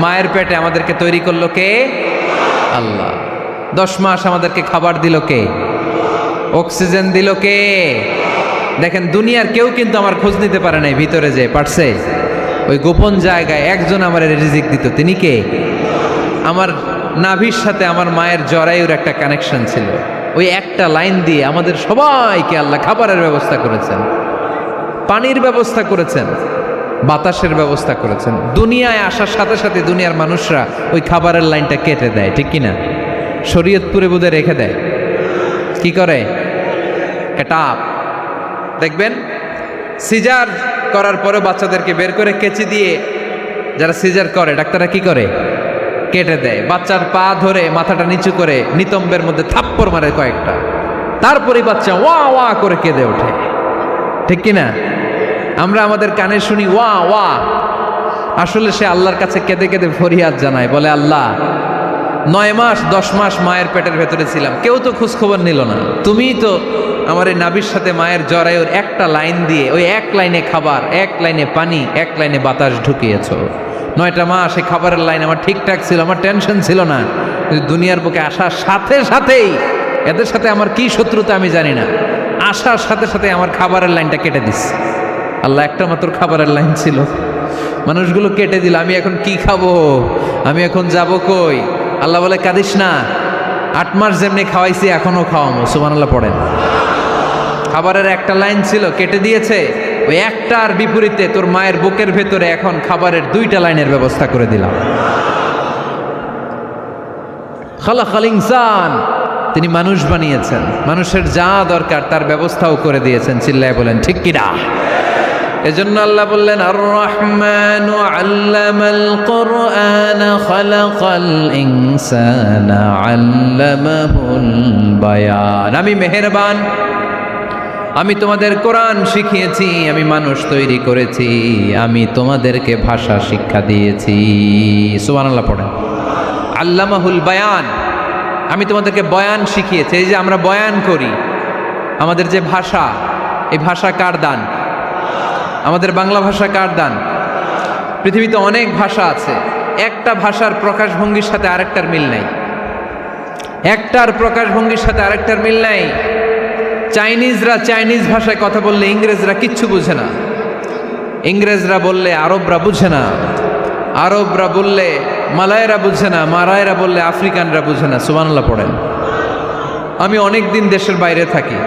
মায়ের পেটে আমাদেরকে তৈরি করলো কে? আল্লাহ। 10 মাস আমাদেরকে খাবার দিল কে? অক্সিজেন দিল কে? দেখেন, দুনিয়ার কেউ কিন্তু আমার খোঁজ নিতে পারে নাই ভিতরে, যে পারছে ওই গোপন জায়গায় একজন আমার রিজিক দিত। তিনি কে? আমার নাভির সাথে আমার মায়ের জরায়ুর একটা কানেকশন ছিল। ওই একটা লাইন দিয়ে আমাদের সবাইকে আল্লাহ খাবারের ব্যবস্থা করেছেন, পানির ব্যবস্থা করেছেন, বাতাসের ব্যবস্থা করেছেন। দুনিয়ায় আসার সাথে সাথে দুনিয়ার মানুষরা ওই খাবারের লাইনটা কেটে দেয়, ঠিক কিনা? শরীয়তপুরে বোধহয় রেখে দেয়। কি করে? কাটাপ। দেখবেন সিজার করার পরে বাচ্চাদেরকে বের করে কেচি দিয়ে, যারা সিজার করে ডাক্তাররা কি করে? কেটে দেয়। বাচ্চার পা ধরে মাথাটা নিচু করে নিতম্বের মধ্যে থাপ্পড় মারে কয়েকটা, তারপরে বাচ্চা ওয়া ওয়া করে কেঁদে ওঠে, ঠিক কিনা? আমরা আমাদের কানে শুনি ওয়া ওয়া, আসলে সে আল্লাহর কাছে কেঁদে কেঁদে ফরিয়াদ জানায়, বলে আল্লাহ 9 মাস 10 মাস মায়ের পেটের ভেতরে ছিলাম, কেউ তো খোঁজ খবর নিল না, তুমিই তো আমার এই নাভির সাথে মায়ের জরায়ুর একটা লাইন দিয়ে, ওই এক লাইনে খাবার, এক লাইনে পানি, এক লাইনে বাতাস ঢুকিয়েছ। 9টা মাস এই খাবারের লাইন আমার ঠিকঠাক ছিল, আমার টেনশন ছিল না। দুনিয়ার বুকে আসার সাথে সাথেই, এদের সাথে আমার কি শত্রুতা আমি জানি না, আসার সাথে সাথে আমার খাবারের লাইনটা কেটে দিস। আল্লাহ একটা মাত্র খাবারের লাইন ছিল, মানুষগুলো কেটে দিল। আমি এখন কি খাবো? আমি এখন যাব কই? আল্লাহ বলে কাঁদিস না, 8 মাস যেমনি খাওয়াইছি এখনো খাওয়াবো। সুবহানাল্লাহ পড়েন। খাবারের একটা লাইন ছিল, কেটে দিয়েছে। ওই একটার বিপরীতে তোর মায়ের বুকের ভেতরে এখন খাবারের 2টা লাইনের ব্যবস্থা করে দিলাম। খালাকাল ইনসান, তিনি মানুষ বানিয়েছেন, মানুষের যা দরকার তার ব্যবস্থাও করে দিয়েছেন। চিল্লায় বলেন ঠিক কিনা? এজন্য আল্লাহ বললেন, আর রহমানু আল্লামাল কুরআন খালাকাল ইনসানা আল্লামাহুল বায়ান। আমি মেহেরবান, আমি তোমাদের কোরআন শিখিয়েছি, আমি মানুষ তৈরি করেছি, আমি তোমাদেরকে ভাষা শিক্ষা দিয়েছি। সুবহানাল্লাহ পড়েন। আল্লামাহুল বায়ান, আমি তোমাদেরকে বয়ান শিখিয়েছি। এই যে আমরা বয়ান করি, আমাদের যে ভাষা, এই ভাষা কার দান? আমাদের বাংলা ভাষা কার দান? পৃথিবীতে অনেক ভাষা আছে, একটা ভাষার প্রকাশভঙ্গির সাথে আরেকটার মিল নাই, একটার প্রকাশভঙ্গির সাথে আরেকটার মিল নাই। চাইনিজরা চাইনিজ ভাষায় কথা বললে ইংরেজরা কিচ্ছু বুঝে না, ইংরেজরা বললে আরবরা বুঝে না, আরবরা বললে মালায়রা বুঝে না, মারায়রা বললে আফ্রিকানরা বুঝে না। সুবহানাল্লাহ পড়েন। আমি অনেক দিন দেশের বাইরে থাকি,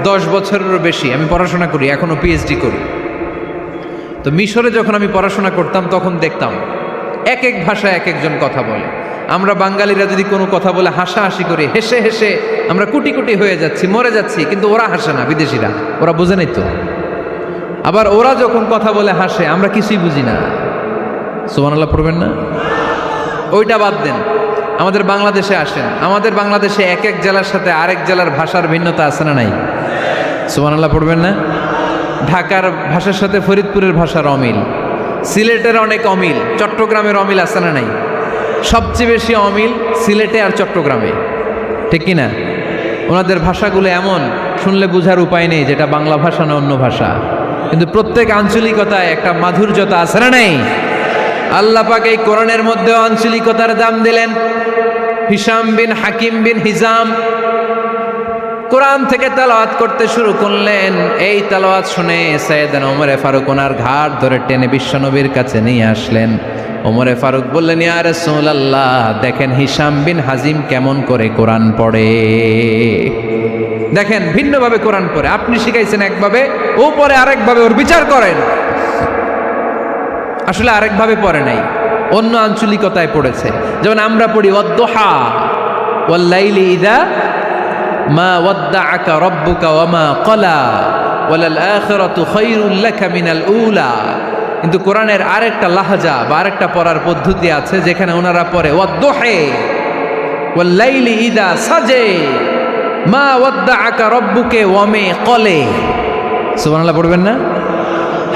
10 বছরেরও বেশি আমি পড়াশোনা করি, এখনো পিএইচডি করি। তো মিশরে যখন আমি পড়াশোনা করতাম তখন দেখতাম এক এক ভাষায় এক একজন কথা বলে। আমরা বাঙালিরা যদি কোনো কথা বলে হাসাহাসি করি, হেসে হেসে আমরা কুটি কুটি হয়ে যাচ্ছি, মরে যাচ্ছি, কিন্তু ওরা হাসে না, বিদেশিরা, ওরা বোঝে নাই তো। আবার ওরা যখন কথা বলে হাসে, আমরা কিছুই বুঝি না। সুবহানাল্লাহ পড়বেন না? ওইটা বাদ দেন, আমাদের বাংলাদেশে আসেন। আমাদের বাংলাদেশে এক এক জেলার সাথে আরেক জেলার ভাষার ভিন্নতা আছে না নাই? সুবহানাল্লাহ পড়বেন না? ঢাকার ভাষার সাথে ফরিদপুরের ভাষার অমিল, সিলেটের অনেক অমিল, চট্টগ্রামের অমিল আছে না নাই? সবচেয়ে বেশি অমিল সিলেটে আর চট্টগ্রামে, ঠিক কিনা? ওনাদের ভাষাগুলো এমন, শুনলে বোঝার উপায় নেই যেটা বাংলা ভাষা না অন্য ভাষা, কিন্তু প্রত্যেক আঞ্চলিকতায় একটা মাধুর্যতা আছে না নাই? আল্লাহ পাক এই কোরআনের মধ্যে আঞ্চলিকতার দাম দিলেন। হিশাম বিন হাকিম বিন হিজাম কোরআন থেকে তেলাওয়াত করতে শুরু করলেন। এই তেলাওয়াত শুনে সাইয়েদনা ওমরে ফারুক ওনার ঘাড় ধরে টেনে বিশ্বনবীর কাছে নিয়ে আসলেন। ওমরে ফারুক বললেন, ইয়া রাসূলুল্লাহ, দেখেন হিশাম বিন হাজিম কেমন করে কোরআন পড়ে, দেখেন ভিন্নভাবে কোরআন পড়ে। আপনি শিখাইছেন একভাবে, ও পড়ে আরেকভাবে, ওর বিচার করেন। আসলে আরেকভাবে পড়ে নাই, অন্য আঞ্চলিকতায় পড়েছে। যেমন আমরা পড়ি ওয়াদ-দুহা ওয়াল-লাইলি ইযা মা ওয়াদ্দাআকা রাব্বুকা ওয়া মা ক্বালা ওয়ালাল আখিরাতু খায়রুল লাকা মিনাল উলা। কিন্তু কোরআনের আরেকটা লাহজা বা আরেকটা পড়ার পদ্ধতি আছে, যেখানে ওনারা পড়ে ওয়াদ-দুহা ওয়াল-লাইলি ইযা সাজে মা ওয়াদ্দাআকা রাব্বুকা ওয়া মা ক্বালা। সুবহানাল্লাহ পড়বেন না?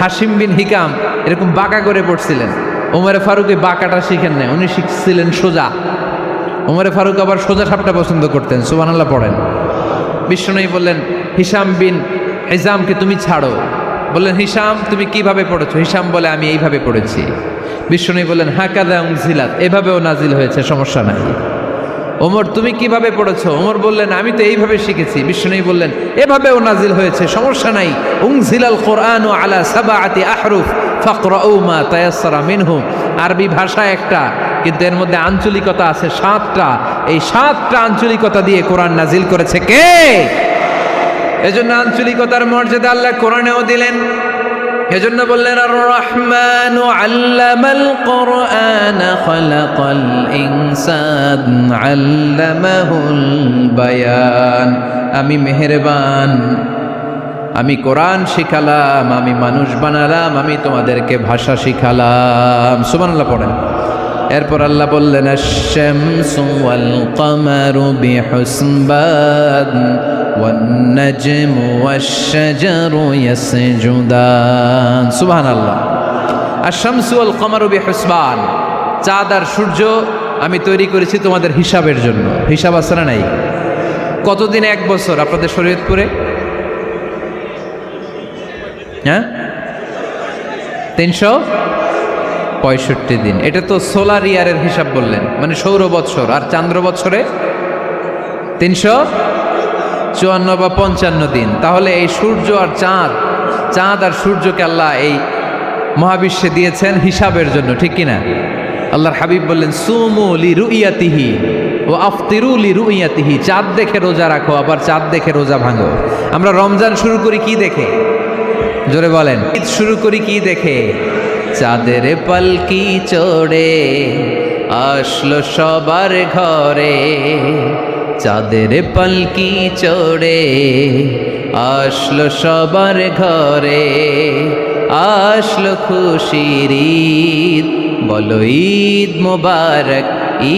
হাশিম বিন হিকাম এরকম বাঁকা করে পড়ছিলেন। ওমরে ফারুক এই বাঁকাটা শিখেন না, উনি শিখছিলেন সোজা। ওমরে ফারুক আবার সোজা সাপটা পছন্দ করতেন। সুবহানাল্লাহ পড়েন। বিশ্বনবী বললেন, হিশাম বিন হিজামকে তুমি ছাড়ো। বললেন, হিশাম তুমি কিভাবে পড়েছো? হিশাম বলে, আমি এইভাবে পড়েছি। বিশ্বনবী বললেন, হাকাযা উনজিলাত, এভাবেও নাজিল হয়েছে, সমস্যা নাই। ওমর তুমি কিভাবে পড়েছো? ওমর বললেন, আমি তো এইভাবে শিখেছি। বিশ্বনবী বললেন, এভাবেও নাজিল হয়েছে, সমস্যা নাই। উনজিলাল কুরআনু আলা সাবআতি আহরুফ ফাকরাউ মা তায়াসসারা মিনহু। আরবি ভাষা একটা, কিন্তু এর মধ্যে আঞ্চলিকতা আছে 7টা। এই 7টা আঞ্চলিকতা দিয়ে কোরআন নাজিল করেছে কে? এজন্য আঞ্চলিকতার মর্যাদা আল্লাহ কোরআনেও দিলেন। এজন্য বললেন, আর রহমানু আল্লামাল কোরআন খালাকাল ইনসান আল্লামাহুল বায়ান। আমি মেহেরবান, আমি কোরআন শিখালাম, আমি মানুষ বানালাম, আমি তোমাদেরকে ভাষা শিখালাম। সুবহানাল্লাহ পড়েন। এরপর আল্লাহ বললেন, আশ-শামসু ওয়াল কামারু বিহুসবান ওয়ান নাজমু ওয়াশ-শাজারু ইয়াসজুদান। সুবহানাল্লাহ। আশ-শামসু ওয়াল কামারু বিহুসবান, চাঁদ আর সূর্য আমি তৈরি করেছি তোমাদের হিসাবের জন্য। হিসাব আছে না নাই? কতদিন এক বছর আপনাদের শরীয়তপুরে? হ্যাঁ, 365 দিন। এটা তো সোলার ইয়ারের হিসাব বললেন, মানে সৌর বৎসর। আর চান্দ্র বৎসরে 354 বা 55 দিন। তাহলে এই সূর্য আর চাঁদ, চাঁদ আর সূর্যকে আল্লাহ এই মহাবিশ্বে দিয়েছেন হিসাবের জন্য, ঠিক কিনা? আল্লাহর হাবিব বললেন, সুমু লি রুইয়াতিহি ওয়া আফতিরু লি রুইয়াতিহি। চাঁদ দেখে রোজা রাখো, আবার চাঁদ দেখে রোজা ভাঙো। আমরা রমজান শুরু করি কি দেখে? জোরে বলেন। ঈদ শুরু করি কি দেখে? চাঁদের পালকি চড়ে আসলো সবার ঘরে, চাঁদের পালকি চড়ে আসলো সবার ঘরে, আসলো খুশির ঈদ, বলো ঈদ মুবারক,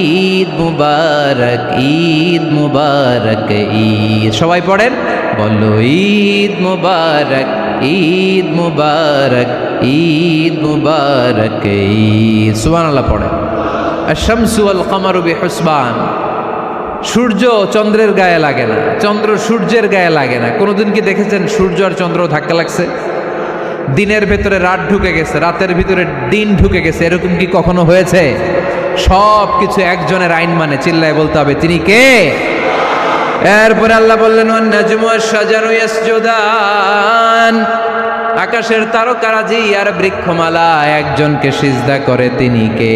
ঈদ মুবারক, ঈদ মুবারক ঈদ। সবাই পড়েন, বলো ঈদ মুবারক, ঈদ মুবারক, ঈদ মুবারক ঈদ। সুবহানাল্লাহ পড়েন। আশ-শামসু ওয়াল কামারু বিহুসবান, সূর্য চন্দ্রের গায়ে লাগে না, চন্দ্র সূর্যের গায়ে লাগে না। কোনোদিন কি দেখেছেন সূর্য আর চন্দ্র ধাক্কা লাগছে? দিনের ভেতরে রাত ঢুকে গেছে, রাতের ভিতরে দিন ঢুকে গেছে, এরকম কি কখনো হয়েছে? সব কিছু একজনের আইন মানে, চিল্লায় বলতে হবে, তিনি কে? এরপরে আল্লাহ বললেন, ওয়ান নাজমু ওয়াশ-শাজারু ইয়াসজুদান, আকাশের তারকারাজি আর বৃক্ষমালা একজনকে সিজদা করে, তিনি কে?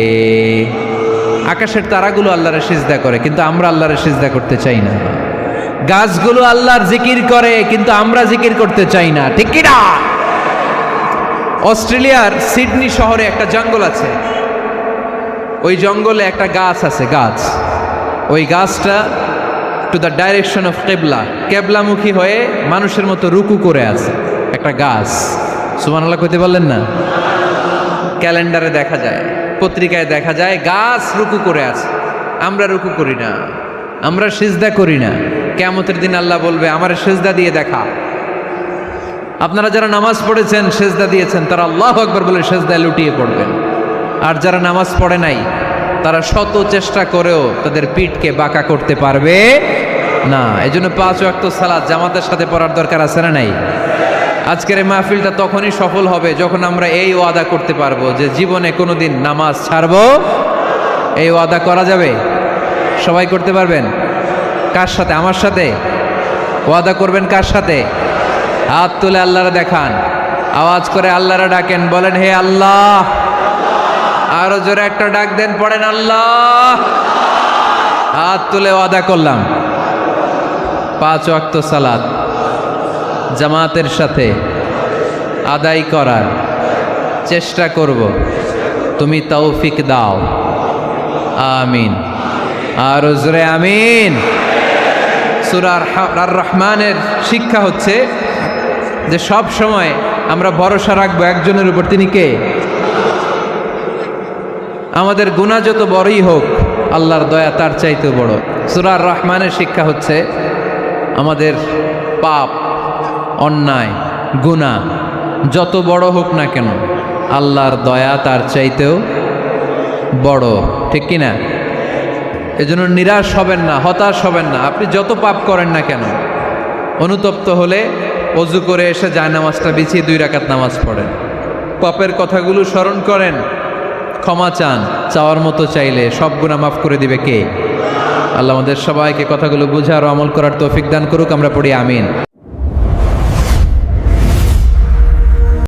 আকাশের তারাগুলো আল্লাহরে সিজদা করে, কিন্তু আমরা আল্লাহরে সিজদা করতে চাই না। গাছগুলো আল্লাহর জিকির করে, কিন্তু আমরা জিকির করতে চাই না, ঠিক কি না? অস্ট্রেলিয়ার সিডনি শহরে একটা জঙ্গল আছে, ওই জঙ্গলে একটা গাছ আছে, গাছ, ওই গাছটা টু দ্য ডাইরেকশন অফ কেবলা, কেবলামুখী হয়ে মানুষের মতো রুকু করে আছে একটা গাছ। সুবহানাল্লাহ কইতে বললেন না? ক্যালেন্ডারে দেখা যায়, পত্রিকায় দেখা যায় গাছ রুকু করে আছে। আমরা রুকু করি না, আমরা সিজদা করি না। কিয়ামতের দিন আল্লাহ বলবে আমার সিজদা দিয়ে দেখা। আপনারা যারা নামাজ পড়েছেন, সিজদা দিয়েছেন, তারা আল্লাহু আকবার বলে সিজদায় লুটিয়ে পড়বেন। আর যারা নামাজ পড়ে নাই তারা শত চেষ্টা করেও তাদের পিঠকে বাঁকা করতে পারবে না। এই জন্য 5 ওয়াক্ত সালাত জামাতের সাথে পড়ার দরকার আছে না নাই? আজকের এই মাহফিলটা তখনই সফল হবে যখন আমরা এই ওয়াদা করতে পারবো যে জীবনে কোনোদিন নামাজ ছাড়বো। এই ওয়াদা করা যাবে? সবাই করতে পারবেন? কার সাথে? আমার সাথে ওয়াদা করবেন। কার সাথে? হাত তুলে আল্লাহরা দেখান, আওয়াজ করে আল্লাহরা ডাকেন, বলেন হে আল্লাহ। আরো জোরে একটা ডাক দেন, পড়েন আল্লাহ। হাত তুলে ওয়াদা করলাম 5 ওয়াক্ত সালাত জামাতের সাথে আদায় করার চেষ্টা করব, তুমি তৌফিক দাও, আমিন। আর জোরে আমিন। সূরা আর রহমানের শিক্ষা হচ্ছে যে সব সময় আমরা ভরসা রাখবো একজনের উপর, তিনি কে? আমাদের গুনাহ যত বড়ই হোক, আল্লাহর দয়া তার চাইতেও বড়। সূরা আর রহমানের শিক্ষা হচ্ছে আমাদের পাপ, অন্যায়, গুনাহ যত বড় হোক না কেন, আল্লাহর দয়া তার চাইতেও বড়। ঠিক কিনা? এজন্য নিরাশ হবেন না, হতাশ হবেন না। আপনি যত পাপ করেন না কেন, অনুতপ্ত হলে অজু করে এসে জায়নামাজটা বিছিয়ে 2 রাকাত নামাজ পড়েন, পাপের কথাগুলো স্মরণ করেন, ক্ষমা চান। চাওয়ার মতো চাইলে সব গুনাহ মাফ করে দিবে কে? আল্লাহ আমাদের সবাইকে কথাগুলো বুঝার ও আমল করার তৌফিক দান করুক। আমরা পড়ি আমিন।